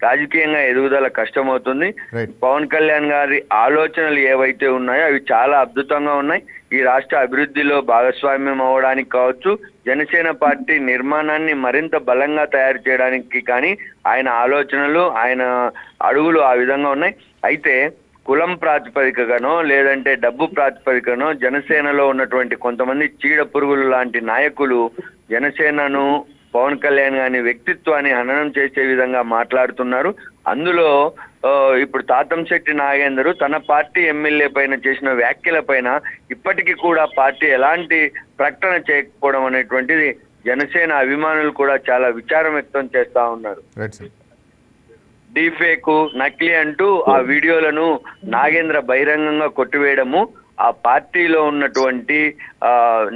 రాజకీయంగా ఎదుగుదల కష్టమవుతుంది. రైట్. పవన్ కళ్యాణ్ గారి ఆలోచనలు ఏవైతే ఉన్నాయో అవి చాలా అద్భుతంగా ఉన్నాయి. ఈ రాష్ట్ర అభివృద్ధిలో భాగస్వామ్యం అవ్వడానికి కావచ్చు, జనసేన పార్టీ నిర్మాణాన్ని మరింత బలంగా తయారు చేయడానికి కానీ ఆయన ఆలోచనలు, ఆయన అడుగులు ఆ విధంగా ఉన్నాయి. అయితే కులం ప్రాతిపదికగానో లేదంటే డబ్బు ప్రాతిపదికనో జనసేనలో ఉన్నటువంటి కొంతమంది చీడ పురుగులు లాంటి నాయకులు జనసేనను, పవన్ కళ్యాణ్ గారి వ్యక్తిత్వాన్ని హననం చేసే విధంగా మాట్లాడుతున్నారు. అందులో ఇప్పుడు తాతంశెట్టి నాగేందర్ తన పార్టీ ఎమ్మెల్యే పైన చేసిన వ్యాఖ్యల పైన ఇప్పటికీ కూడా పార్టీ ఎలాంటి ప్రకటన చేయకపోవడం అనేటువంటిది జనసేన అభిమానులు కూడా చాలా విచారం వ్యక్తం చేస్తా ఉన్నారు. Right sir. డీఫేక్, నకిలీ అంటూ ఆ వీడియోలను నాగేంద్ర బహిరంగంగా కొట్టివేయడము, ఆ పార్టీలో ఉన్నటువంటి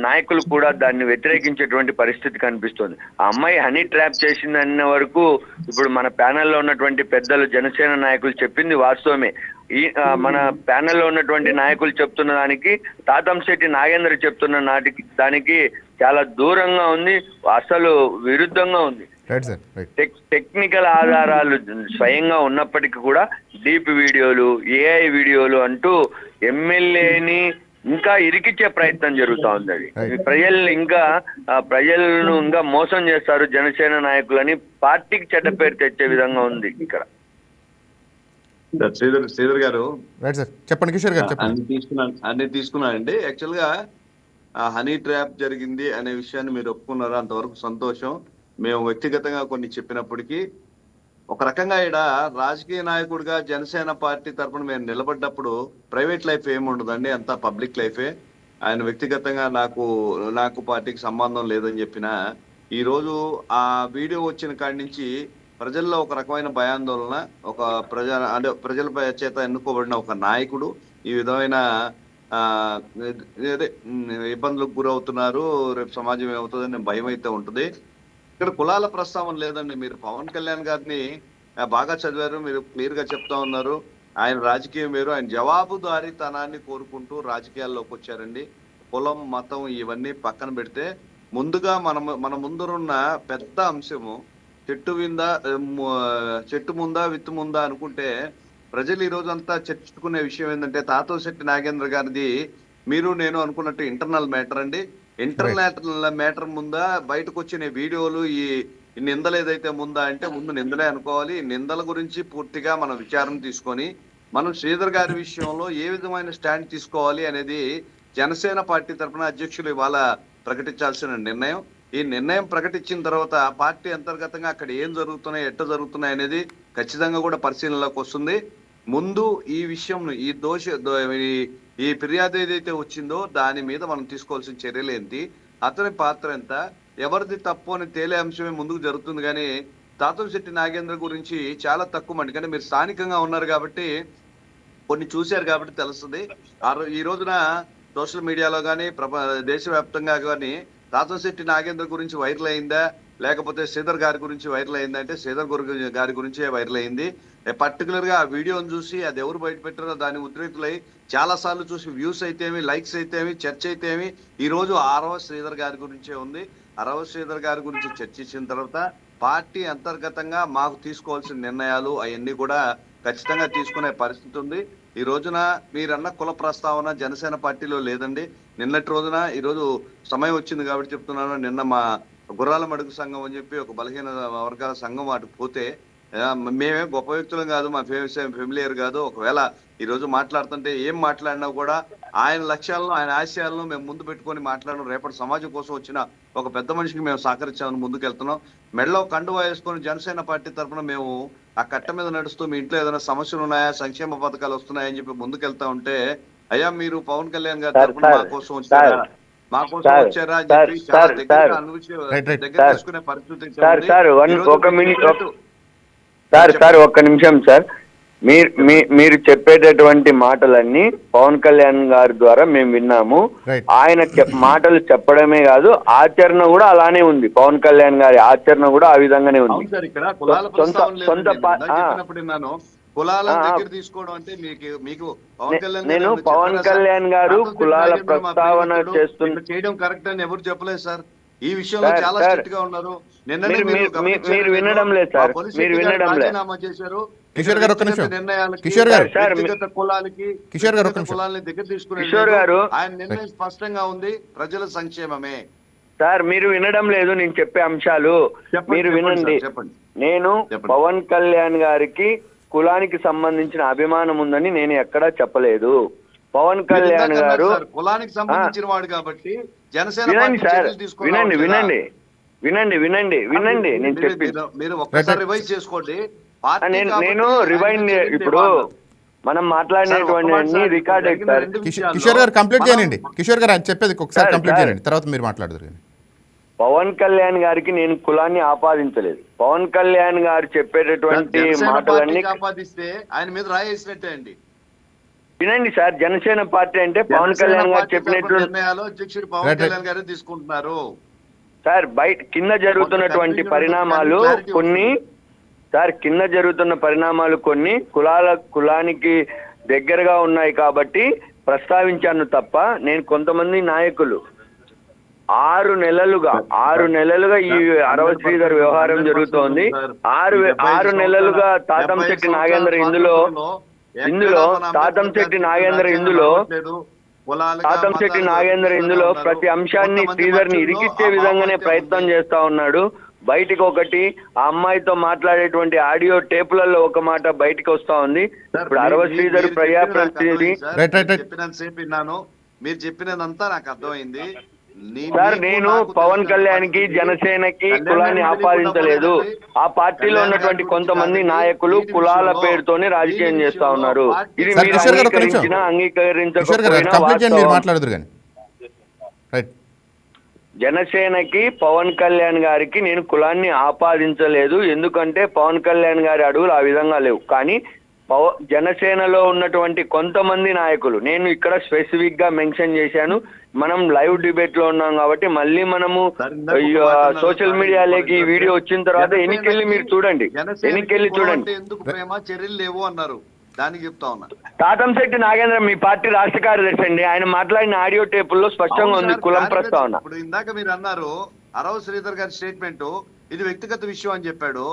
నాయకులు కూడా దాన్ని వ్యతిరేకించేటువంటి పరిస్థితి కనిపిస్తుంది. ఆ అమ్మాయి హనీ ట్రాప్ చేసిందన్న వరకు ఇప్పుడు మన ప్యానెల్లో ఉన్నటువంటి పెద్దలు జనసేన నాయకులు చెప్పింది వాస్తవమే. ఈ మన ప్యానెల్లో ఉన్నటువంటి నాయకులు చెప్తున్న దానికి తాతంశెట్టి నాగేంద్ర చెప్తున్న దానికి చాలా దూరంగా ఉంది, అసలు విరుద్ధంగా ఉంది. టెక్నికల్ ఆధారాలు స్వయంగా ఉన్నప్పటికీ కూడా డీప్ వీడియోలు, ఏఐ వీడియోలు అంటూ ఎమ్మెల్యేని ఇంకా ఇరికిచ్చే ప్రయత్నం జరుగుతూ ఉంది. అది ప్రజలను ఇంకా మోసం చేస్తారు జనసేన నాయకులని, పార్టీకి చెడ్డ పేరు తెచ్చే విధంగా ఉంది ఇక్కడ. శ్రీధర్ గారు చెప్పండి. కిషోర్ గారు అన్ని తీసుకున్నానండి. యాక్చువల్ గా హనీ ట్రాప్ జరిగింది అనే విషయాన్ని మీరు ఒప్పుకున్నారు, అంతవరకు సంతోషం. మేము వ్యక్తిగతంగా కొన్ని చెప్పినప్పటికీ ఒక రకంగా ఇక్కడ రాజకీయ నాయకుడిగా జనసేన పార్టీ తరఫున మేము నిలబడ్డప్పుడు ప్రైవేట్ లైఫ్ ఏముండదండి, అంతా పబ్లిక్ లైఫే. ఆయన వ్యక్తిగతంగా నాకు పార్టీకి సంబంధం లేదని చెప్పిన ఈ రోజు ఆ వీడియో వచ్చిన కాడి నుంచి ప్రజల్లో ఒక రకమైన భయాందోళన, ఒక ప్రజల చేత ఎన్నుకోబడిన ఒక నాయకుడు ఈ విధమైన ఇబ్బందులకు గురవుతున్నారు, రేపు సమాజం ఏమవుతుందని భయం అయితే ఉంటుంది. ఇక్కడ కులాల ప్రస్తావన లేదండి. మీరు పవన్ కళ్యాణ్ గారిని బాగా చదివారు, మీరు క్లియర్ గా చెప్తా ఉన్నారు. ఆయన రాజకీయం వేరు, ఆయన జవాబుదారీతనాన్ని కోరుకుంటూ రాజకీయాల్లోకి వచ్చారండి. కులం, మతం ఇవన్నీ పక్కన పెడితే ముందుగా మన ముందరున్న పెద్ద అంశము చెట్టు ముందా విత్తు ముందా అనుకుంటే ప్రజలు ఈ రోజు అంతా చర్చించుకునే విషయం ఏంటంటే తాతంశెట్టి నాగేంద్ర గారిది మీరు నేను అనుకున్నట్టు ఇంటర్నల్ మ్యాటర్ అండి. ఇంటర్నల్ మ్యాటర్ ముందా బయటకు వచ్చిన వీడియోలు, ఈ నిందలు ఏదైతే ముందా అంటే ముందు నిందలే అనుకోవాలి. నిందల గురించి పూర్తిగా మనం విచారణ తీసుకొని మనం శ్రీధర్ గారి విషయంలో ఏ విధమైన స్టాండ్ తీసుకోవాలి అనేది జనసేన పార్టీ తరఫున అధ్యక్షులు ఇవాళ ప్రకటించాల్సిన నిర్ణయం. ఈ నిర్ణయం ప్రకటించిన తర్వాత పార్టీ అంతర్గతంగా అక్కడ ఏం జరుగుతున్నాయి, ఎట్ట జరుగుతున్నాయి అనేది ఖచ్చితంగా కూడా పరిశీలనలోకి వస్తుంది. ముందు ఈ విషయం, ఈ ఫిర్యాదు ఏదైతే వచ్చిందో దాని మీద మనం తీసుకోవాల్సిన చర్యలు ఏంటి, అతని పాత్ర ఎంత, ఎవరిది తప్పు అని తేలే అంశమే ముందుకు జరుగుతుంది. కానీ తాతంశెట్టి నాగేంద్ర గురించి చాలా తక్కువ మంది, కానీ మీరు స్థానికంగా ఉన్నారు కాబట్టి కొన్ని చూశారు కాబట్టి తెలుస్తుంది. ఈ రోజున సోషల్ మీడియాలో కానీ దేశవ్యాప్తంగా కానీ తాతంశెట్టి నాగేంద్ర గురించి వైరల్ అయిందా, లేకపోతే శ్రీధర్ గారి గురించి వైరల్ అయిందా అంటే శ్రీధర్ గారి గురించే వైరల్ అయింది. పర్టికులర్ గా ఆ వీడియోని చూసి అది ఎవరు బయట పెట్టారో దాని ఉద్రేకులై చాలా సార్లు చూసి వ్యూస్ అయితేమి, లైక్స్ అయితేమి, చర్చ అయితేమి ఈ రోజు ఆరవ శ్రీధర్ గారి గురించే ఉంది. అరవ శ్రీధర్ గారి గురించి చర్చించిన తర్వాత పార్టీ అంతర్గతంగా మాకు తీసుకోవాల్సిన నిర్ణయాలు అవన్నీ కూడా ఖచ్చితంగా తీసుకునే పరిస్థితి ఉంది. ఈ రోజున మీరన్న కుల ప్రస్తావన జనసేన పార్టీలో లేదండి. నిన్నటి రోజున ఈ రోజు సమయం వచ్చింది కాబట్టి చెప్తున్నాను, నిన్న మా గుర్రాల మడుగు సంఘం అని చెప్పి ఒక బలహీన వర్గాల సంఘం వాటికి పోతే మేమే గొప్ప వ్యక్తులం కాదు, మా ఫెమిలియర్ కాదు. ఒకవేళ ఈ రోజు మాట్లాడుతుంటే ఏం మాట్లాడినా కూడా ఆయన లక్ష్యాలను, ఆయన ఆశయాలను మేము ముందు పెట్టుకొని మాట్లాడడం, రేపటి సమాజం కోసం వచ్చిన ఒక పెద్ద మనిషికి మేము సహకరించామని ముందుకెళ్తున్నాం. మెడలో కండువా వేసుకొని జనసేన పార్టీ తరఫున మేము ఆ కట్ట మీద నడుస్తూ మీ ఇంట్లో ఏదైనా సమస్యలు ఉన్నాయా, సంక్షేమ పథకాలు వస్తున్నాయని చెప్పి ముందుకెళ్తా ఉంటే, అయ్యా మీరు పవన్ కళ్యాణ్ గారి తరఫున మా కోసం వచ్చారా అని చెప్పి చాలా దగ్గర తీసుకునే పరిస్థితి. ఒక్క నిమిషం సార్. మీరు చెప్పేటటువంటి మాటలన్నీ పవన్ కళ్యాణ్ గారి ద్వారా మేము విన్నాము. ఆయన మాటలు చెప్పడమే కాదు, ఆచరణ కూడా అలానే ఉంది. పవన్ కళ్యాణ్ గారి ఆచరణ కూడా ఆ విధంగానే ఉంది. నేను పవన్ కళ్యాణ్ గారు కులాల ప్రస్తావన చేయడం కరెక్ట్ అని ఎవరు చెప్పలేదు సార్. ఈ విషయంలో సార్, చాలా సార్, స్ట్రిక్ట్ గా ఉన్నారు. నిన్ననే మీరు- మీరు మీరు- గమనించారో మీరు వినడం లేదో, లేదు మా సార్. పోలీస్ మీరు శాఖ గారు వినడం లేదు. రాజీనామా చేశారు. కిషోర్ గారు ఒక్క వ్యక్తిగత నిమిషం. నిర్ణయాలకి, కిషోర్ గారు. సార్, వ్యక్తిగత కులాలకి, కిషోర్ గారు ఒక్క వ్యక్తిగత నిమిషం. కులాలని దగ్గర తీసుకునే కిషోర్ గారు. ఆయన నిర్ణయం స్పష్టంగా ఉంది, ప్రజల సంక్షేమమే. సార్ మీరు వినడం లేదు నేను చెప్పే అంశాలు. చెప్పండి, మీరు చెప్పండి వినండి. సార్, చెప్పండి. నేను చెప్పండి. పవన్ కళ్యాణ్ గారికి కులానికి సంబంధించిన అభిమానం ఉందని నేను ఎక్కడా చెప్పలేదు. పవన్ మీరు కళ్యాణ్ ఇందాక అన్నారు గారు సార్, కులానికి సంబంధించిన వాడు కాబట్టి జనసేన వినండి పార్టీ సార్, చర్యలు తీసుకోవాలి వినండి కదా. వినండి వినండి వినండి వినండి నేను మీరు- చెప్పి మీరు- మీరు ఒక్కసారి రివైజ్ చేసుకోండి. పార్టీ నేను కాబట్టి నేను ఆయన రివైండ్ చర్యలు ఇప్పుడు తీసుకోవాలి. మనం సార్, ఒక్క మాట్లాడినటువంటి మాట అన్ని సార్, రికార్డ్ ఇప్పుడు అవుతారు. జరిగిన 2 కిషోర్ విషయాల్లో గారు కంప్లీట్ మనం- చేయండి. కిషోర్ గారు ఆయన చెప్పేది ఒకసారి సార్, కంప్లీట్ సార్. చేయండి, తర్వాత మీరు మాట్లాడదురు. పవన్ కళ్యాణ్ గారికి నేను కులాన్ని ఆపాదించలేదు. పవన్ కళ్యాణ్ గారు చెప్పేటటువంటి జనసేన మాటలన్నీ పార్టీకి ఆపాదిస్తే ఆయన మీద రాయేసినట్టే అండి. వినండి సార్. జనసేన పార్టీ అంటే పవన్ జనసేన కళ్యాణ్ గారు పార్టీ చెప్పినట్లు తరపున నిర్ణయాలు అధ్యక్షుడు పవన్ రైట్, రైట్. కళ్యాణ్ గారు తీసుకుంటున్నారు. సార్ బయట కింద జరుగుతున్నటువంటి కొంత పరిణామాలు clarity కొన్ని సార్ కింద జరుగుతున్న పరిణామాలు కొన్ని కులానికి దగ్గరగా ఉన్నాయి కాబట్టి ప్రస్తావించాను తప్ప నేను కొంతమంది నాయకులు 6 నెలలుగా ఈ అరవ శ్రీధర్ వ్యవహారం జరుగుతోంది. 6 నెలలుగా తాతంశెట్టి నాగేంద్ర ఇందులో తాతంశెట్టి నాగేంద్ర ఇందులో ప్రతి అంశాన్ని శ్రీధర్ని ఇరికిచ్చే విధంగానే ప్రయత్నం చేస్తా ఉన్నాడు. బయటికి ఒకటి ఆ అమ్మాయితో మాట్లాడేటువంటి ఆడియో టేపులలో ఒక మాట బయటికి వస్తా ఉంది. ఇప్పుడు అరవ శ్రీధర్ ప్రజాప్రతినిధి రైట్, రైట్, రైట్. చెప్పినంతసేపు విన్నాను, మీరు చెప్పినదంతా నాకు అర్థమైంది. సార్ నేను పవన్ కళ్యాణ్ కి జనసేనకి కులాన్ని ఆపాదించలేదు. ఆ పార్టీలో ఉన్నటువంటి కొంతమంది నాయకులు కులాల పేరుతోనే రాజకీయం చేస్తా ఉన్నారు. ఇది సార్, మీరు కిషోర్ గారు ఒక్క నిమిషం. అంగీకరించినా కిషోర్ గారు అంగీకరించకపోయినా కంప్లీట్ చేయండి, మీరు వాస్తవం. మాట్లాడదురు కానీ. రైట్. జనసేనకి పవన్ కళ్యాణ్ గారికి నేను కులాన్ని ఆపాదించలేదు. ఎందుకంటే పవన్ కళ్యాణ్ గారి అడుగులు ఆ విధంగా లేవు. కానీ జనసేనలో ఉన్నటువంటి కొంతమంది నాయకులు నేను ఇక్కడ స్పెసిఫిక్ గా మెన్షన్ చేశాను. మనం లైవ్ డిబేట్ లో ఉన్నాం కాబట్టి మళ్ళీ మనము సోషల్ మీడియాలోకి ఈ వీడియో వచ్చిన తర్వాత ఎన్నికెళ్ళి మీరు చూడండి, ఎన్నికెళ్ళి చూడండి. ఎందుకు ప్రేమ చర్యలు లేవు అన్నారు, దానికి చెప్తా ఉన్నా. తాతంశెట్టి నాగేంద్ర మీ పార్టీ రాష్ట్ర కార్యదర్శి అండి. ఆయన మాట్లాడిన ఆడియో టేపుల్లో స్పష్టంగా ఉంది కులం ప్రస్తావన. ఇప్పుడు ఇందాక మీరు అన్నారు అరవ శ్రీధర్ గారి స్టేట్మెంట్ ఇది వ్యక్తిగత విషయం అని చెప్పాడు.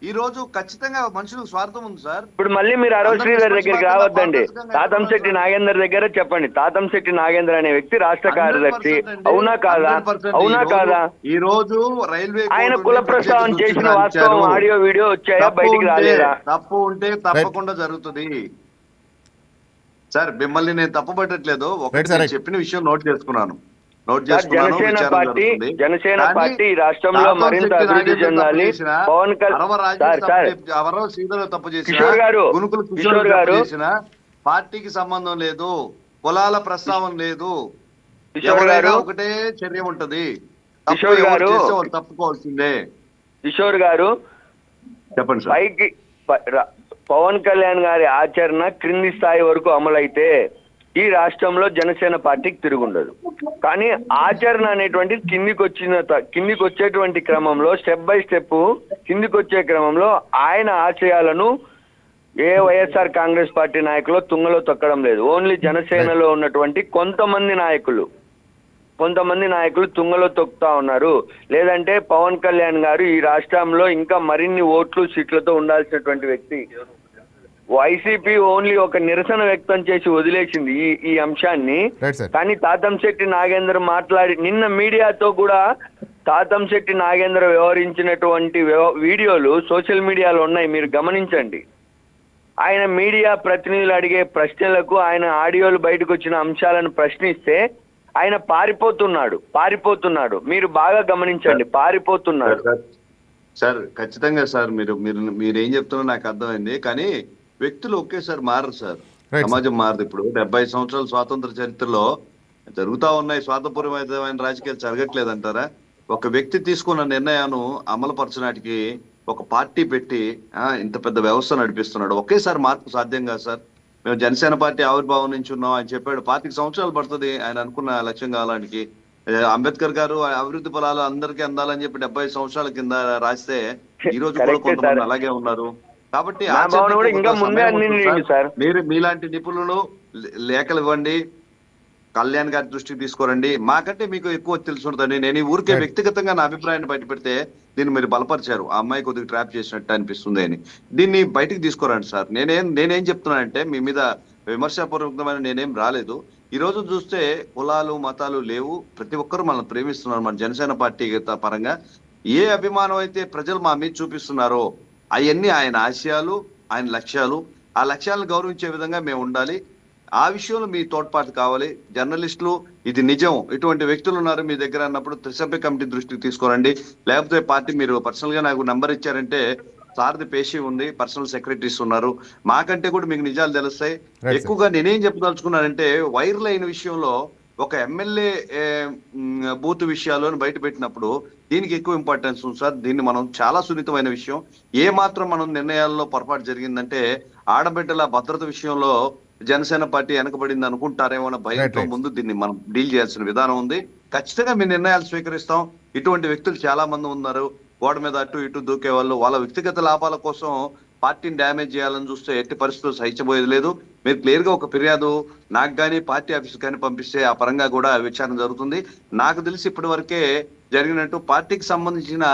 ఈ రోజు ఖచ్చితంగా మనుషులకు స్వార్థం ఉంది సార్. ఇప్పుడు మళ్ళీ మీరు అరవ శ్రీధర్ దగ్గరికి రావద్దండి. తాతంశెట్టి నాగేందర్ దగ్గర చెప్పండి. తాతంశెట్టి నాగేంద్ర అనే వ్యక్తి రాష్ట్ర కార్యదర్శి. అవునా కాదా? అవునా కాదా? ఈ రోజు రైల్వే ఆయన కుల ప్రస్తావన చేసిన వాస్తవం ఆడియో వీడియో వచ్చాయా, బయటికి రాలేదా? తప్పు ఉంటే తప్పకుండా జరుగుతుంది సార్. మిమ్మల్ని నేను తప్పుపట్టట్లేదు, ఒకటి చెప్పిన విషయం నోట్ చేసుకున్నాను. జనసేన పార్టీ ఈ రాష్ట్రంలో మరింత అభివృద్ధి చెందాలి. పవన్ కళ్యాణ్ చేసిన పార్టీకి సంబంధం లేదు, కులాల ప్రస్తావన లేదు. ఎవరైనా ఒకటే చర్య ఉంటది, తప్పుకోవాల్సిందే. కిషోర్ గారు చెప్పండి సార్. పైకి పవన్ కళ్యాణ్ గారి ఆచరణ క్రింది స్థాయి వరకు అమలైతే ఈ రాష్ట్రంలో జనసేన పార్టీకి తిరుగుండదు. కానీ ఆచరణ అనేటువంటిది కిందికి వచ్చేటువంటి క్రమంలో స్టెప్ బై స్టెప్ కిందికి వచ్చే క్రమంలో ఆయన ఆశయాలను ఏ వైఎస్ఆర్ కాంగ్రెస్ పార్టీ నాయకులు తుంగలో తొక్కడం లేదు. ఓన్లీ జనసేనలో ఉన్నటువంటి కొంతమంది నాయకులు తుంగలో తొక్కుతా ఉన్నారు. లేదంటే పవన్ కళ్యాణ్ గారు ఈ రాష్ట్రంలో ఇంకా మరిన్ని ఓట్లు సీట్లతో ఉండాల్సినటువంటి వ్యక్తి. వైసీపీ ఓన్లీ ఒక నిరసన వ్యక్తం చేసి వదిలేసింది ఈ అంశాన్ని. కానీ తాతంశెట్టి నాగేంద్ర మాట్లాడి నిన్న మీడియాతో కూడా తాతంశెట్టి నాగేంద్ర వ్యవహరించినటువంటి వీడియోలు సోషల్ మీడియాలో ఉన్నాయి, మీరు గమనించండి. ఆయన మీడియా ప్రతినిధులు అడిగే ప్రశ్నలకు ఆయన ఆడియోలు బయటకు వచ్చిన అంశాలను ప్రశ్నిస్తే ఆయన పారిపోతున్నాడు. మీరు బాగా గమనించండి, పారిపోతున్నాడు. సార్ ఖచ్చితంగా సార్, మీరేం చెప్తున్నా నాకు అర్థమైంది. కానీ వ్యక్తులు ఒకేసారి మారరు సార్, సమాజం మారదు. ఇప్పుడు 70 సంవత్సరాల స్వాతంత్ర చరిత్రలో జరుగుతా ఉన్నాయి, స్వాతంత్రమైన రాజకీయాలు జరగట్లేదంటారా? ఒక వ్యక్తి తీసుకున్న నిర్ణయాన్ని అమలుపరచడానికి ఒక పార్టీ పెట్టి ఇంత పెద్ద వ్యవస్థ నడిపిస్తున్నాడు. ఒకేసారి మార్పు సాధ్యం కాదు సార్. మేము జనసేన పార్టీ ఆవిర్భావం నుంచి ఉన్నాం ఆయన చెప్పాడు. 25 సంవత్సరాలు పడుతుంది ఆయన అనుకున్న లక్ష్యం కావడానికి. అంబేద్కర్ గారు అభివృద్ధి ఫలాలు అందరికీ అందాలని చెప్పి 70 సంవత్సరాల కింద రాస్తే ఈ రోజు కూడా కొంతమంది అలాగే ఉన్నారు. కాబట్టి మీరు మీలాంటి నిపుణులు లేఖలు ఇవ్వండి, కళ్యాణ్ గారి దృష్టికి తీసుకోరండి. మాకంటే మీకు ఎక్కువ తెలుసుంటుందండి. నేను ఈ ఊరికే Right. వ్యక్తిగతంగా నా అభిప్రాయాన్ని బయట పెడితే దీన్ని మీరు బలపరిచారు, ఆ అమ్మాయి కొద్దిగా ట్రాప్ చేసినట్టు అనిపిస్తుంది అని. దీన్ని బయటికి తీసుకురండి సార్. నేనేం చెప్తున్నానంటే, మీ మీద విమర్శాపూర్వకమైన నేనేం రాలేదు. ఈ రోజు చూస్తే కులాలు మతాలు లేవు, ప్రతి ఒక్కరు మనల్ని ప్రేమిస్తున్నారు. మన జనసేన పార్టీ పరంగా ఏ అభిమానం అయితే ప్రజలు మా మీద చూపిస్తున్నారో అవన్నీ ఆయన ఆశయాలు, ఆయన లక్ష్యాలు. ఆ లక్ష్యాలను గౌరవించే విధంగా మేము ఉండాలి. ఆ విషయంలో మీ తోడ్పాటు కావాలి. జర్నలిస్టులు ఇది నిజం, ఇటువంటి వ్యక్తులు ఉన్నారు మీ దగ్గర అన్నప్పుడు త్రిసభ్య కమిటీ దృష్టికి తీసుకోరండి. లేకపోతే పార్టీ మీరు పర్సనల్ గా నాకు నంబర్ ఇచ్చారంటే సారథి పేషి ఉంది, పర్సనల్ సెక్రటరీస్ ఉన్నారు, మాకంటే కూడా మీకు నిజాలు తెలుస్తాయి. Right, ఎక్కువగా నేనేం చెప్పదలుచుకున్నానంటే, వైరల్ అయిన విషయంలో ఒక ఎమ్మెల్యే బూత్ విషయాలను బయట పెట్టినప్పుడు దీనికి ఎక్కువ ఇంపార్టెన్స్ ఉంది సార్. దీన్ని మనం చాలా సున్నితమైన విషయం. ఏ మాత్రం మనం నిర్ణయాల్లో పొరపాటు జరిగిందంటే ఆడబిడ్డల భద్రత విషయంలో జనసేన పార్టీ వెనకబడింది అనుకుంటారేమో అన్న భయంతో Right. ముందు దీన్ని మనం డీల్ చేయాల్సిన విధానం ఉంది. ఖచ్చితంగా మీ నిర్ణయాలు స్వీకరిస్తాం. ఇటువంటి వ్యక్తులు చాలా మంది ఉన్నారు, గోడ మీద అటు ఇటు దూకే వాళ్ళు. వాళ్ళ వ్యక్తిగత లాభాల కోసం పార్టీని డ్యామేజ్ చేయాలని చూస్తే ఎట్టి పరిస్థితుల్లో సహించబోయేది లేదు. మీరు క్లియర్ గా ఒక ఫిర్యాదు నాకు కానీ పార్టీ ఆఫీస్ కానీ పంపిస్తే ఆ పరంగా కూడా విచారణ జరుగుతుంది. నాకు తెలిసి ఇప్పటి వరకే జరిగినట్టు పార్టీకి సంబంధించిన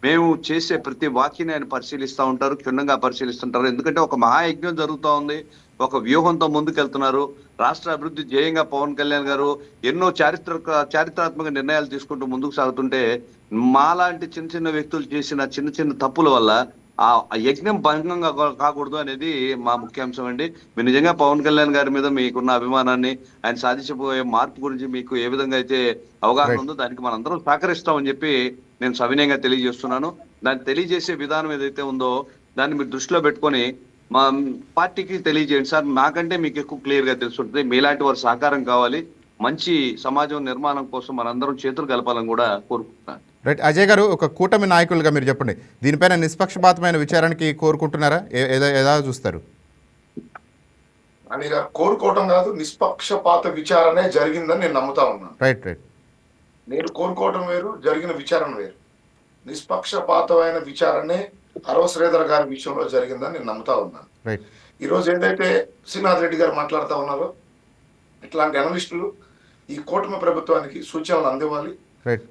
మేము చేసే ప్రతి వాక్యాన్ని ఆయన పరిశీలిస్తూ ఉంటారు, క్షుణ్ణంగా పరిశీలిస్తుంటారు. ఎందుకంటే ఒక మహాయజ్ఞం జరుగుతూ ఉంది, ఒక వ్యూహంతో ముందుకెళ్తున్నారు. రాష్ట్ర అభివృద్ధి ధ్యేయంగా పవన్ కళ్యాణ్ గారు ఎన్నో చారిత్రాత్మక నిర్ణయాలు తీసుకుంటూ ముందుకు సాగుతుంటే మాలాంటి చిన్న చిన్న వ్యక్తులు చేసిన చిన్న చిన్న తప్పుల వల్ల ఆ యజ్ఞం భంగంగా కాకూడదు అనేది మా ముఖ్యాంశం అండి. మీరు నిజంగా పవన్ కళ్యాణ్ గారి మీద మీకున్న అభిమానాన్ని, ఆయన సాధించబోయే మార్పు గురించి మీకు ఏ విధంగా అయితే అవగాహన ఉందో దానికి మనందరం సహకరిస్తామని చెప్పి నేను సవినయంగా తెలియజేస్తున్నాను. దాన్ని తెలియజేసే విధానం ఏదైతే ఉందో దాన్ని మీరు దృష్టిలో పెట్టుకొని మా పార్టీకి తెలియజేయండి సార్. నాకంటే మీకు ఎక్కువ క్లియర్ గా తెలుసుంటుంది. మీలాంటి వారి సహకారం కావాలి. మంచి సమాజం నిర్మాణం కోసం మనందరం చేతులు కలపాలని కూడా కోరుకుంటున్నాను. రైట్. అజయ్ గారు, ఒక కూటమి నాయకులుగా మీరు చెప్పండి, దీనిపైన నిష్పక్షపాతమైన విచారణకి కోరుకుంటున్నారా? ఎలా చూస్తారు? అని కోరుకోవటం కాదు, నిష్పక్షపాత విచారణే జరిగిందని నేను నమ్ముతా ఉన్నాను. రైట్. నేను కోరుకోవటం వేరు, జరిగిన విచారణ వేరు. నిష్పక్షపాతమైన విచారణే అరవ శ్రీధర్ గారి విషయంలో జరిగిందని నేను నమ్ముతా ఉన్నాను. రైట్. ఈరోజు ఏదైతే శ్రీనాథ్ రెడ్డి గారు మాట్లాడుతూ ఉన్నారో, ఇట్లాంటి అనలిస్టులు ఈ కూటమి ప్రభుత్వానికి సూచనలు అందివ్వాలి. రైట్.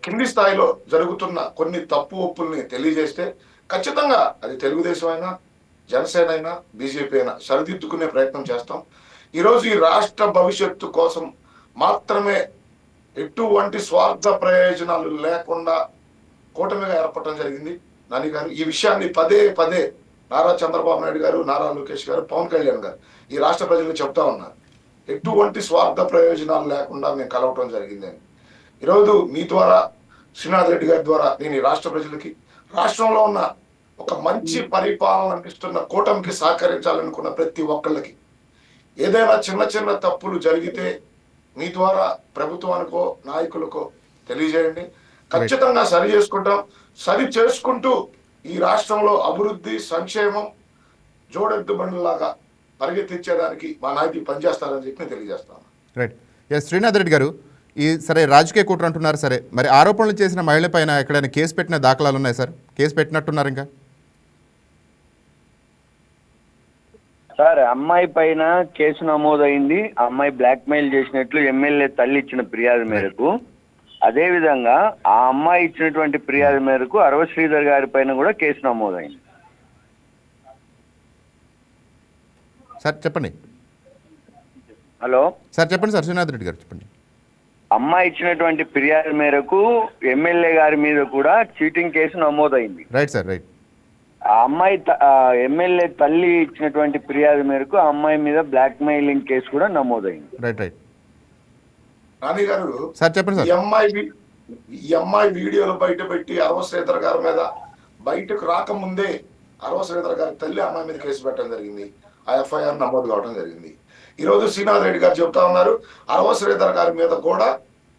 కింది స్థాయిలో జరుగుతున్న కొన్ని తప్పు ఒప్పుల్ని తెలియజేస్తే ఖచ్చితంగా అది తెలుగుదేశం అయినా, జనసేన అయినా, బీజేపీ అయినా సరిదిద్దుకునే ప్రయత్నం చేస్తాం. ఈరోజు ఈ రాష్ట్ర భవిష్యత్తు కోసం మాత్రమే ఎటువంటి స్వార్థ ప్రయోజనాలు లేకుండా కూటమిగా ఏర్పడటం జరిగింది. నాని గారు ఈ విషయాన్ని పదే పదే నారా చంద్రబాబు నాయుడు గారు, నారా లోకేష్ గారు, పవన్ కళ్యాణ్ గారు ఈ రాష్ట్ర ప్రజలకు చెప్తా ఉన్నారు, ఎటువంటి స్వార్థ ప్రయోజనాలు లేకుండా మేము కలవటం జరిగింది అని. ఈరోజు మీ ద్వారా, శ్రీనాథ్ రెడ్డి గారి ద్వారా నేను ఈ రాష్ట్ర ప్రజలకి, రాష్ట్రంలో ఉన్న ఒక మంచి పరిపాలన అందిస్తున్న కూటమికి సహకరించాలనుకున్న ప్రతి ఒక్కళ్ళకి ఏదైనా చిన్న చిన్న తప్పులు జరిగితే మీ ద్వారా ప్రభుత్వానికో నాయకులకో తెలియజేయండి. ఖచ్చితంగా సరి చేసుకుంటాం. సరి చేసుకుంటూ ఈ రాష్ట్రంలో అభివృద్ధి, సంక్షేమం జోడెద్దు బండ్లాగా పరిగెత్తించేదానికి మా నాయకులు పనిచేస్తారని చెప్పి నేను తెలియజేస్తాను. రైట్. శ్రీనాథ్ రెడ్డి గారు, సరే రాజకీయ కుట్ర అంటున్నారు, సరే మరి ఆరోపణలు చేసిన మహిళ పైన ఎక్కడైనా కేసు పెట్టిన దాఖలాలు ఉన్నాయి సార్? కేసు పెట్టినట్టున్నారు ఇంకా? సార్, అమ్మాయి పైన కేసు నమోదైంది. అమ్మాయి బ్లాక్ మెయిల్ చేసినట్లు ఎమ్మెల్యే తల్లి ఇచ్చిన ఫిర్యాదు మేరకు, అదే విధంగా ఆ అమ్మాయి ఇచ్చినటువంటి ఫిర్యాదు మేరకు అరవ శ్రీధర్ గారి పైన కూడా కేసు నమోదైంది. సార్ చెప్పండి. హలో సార్ చెప్పండి సార్, శ్రీనాథ్ రెడ్డి గారు చెప్పండి. అమ్మాయి ఇచ్చినటువంటి ఫిర్యాదు మేరకు ఎమ్మెల్యే గారి మీద కూడా చీటింగ్ కేసు నమోదైంది. Right sir. రైట్. ఆ అమ్మాయి ఎమ్మెల్యే తల్లి ఇచ్చినటువంటి ఫిర్యాదు మేరకు ఆ అమ్మాయి మీద బ్లాక్ మెయిలింగ్ కేసు కూడా నమోదైంది. రైట్. నాని గారు, సార్ చెప్పండి సార్. ఈ అమ్మాయి వీడియోలు బయట పెట్టి అరవ శ్రీధర్ గారి మీద బయటకు రాకముందే అరవ శ్రీధర్ గారి తల్లి అమ్మాయి మీద కేసు పెట్టడం జరిగింది. ఆ ఎఫ్ఐఆర్ నమోదు కావడం జరిగింది. ఈ రోజు శ్రీనాథ్ రెడ్డి గారు చెప్తా ఉన్నారు అరవ శ్రీధర్ గారి మీద కూడా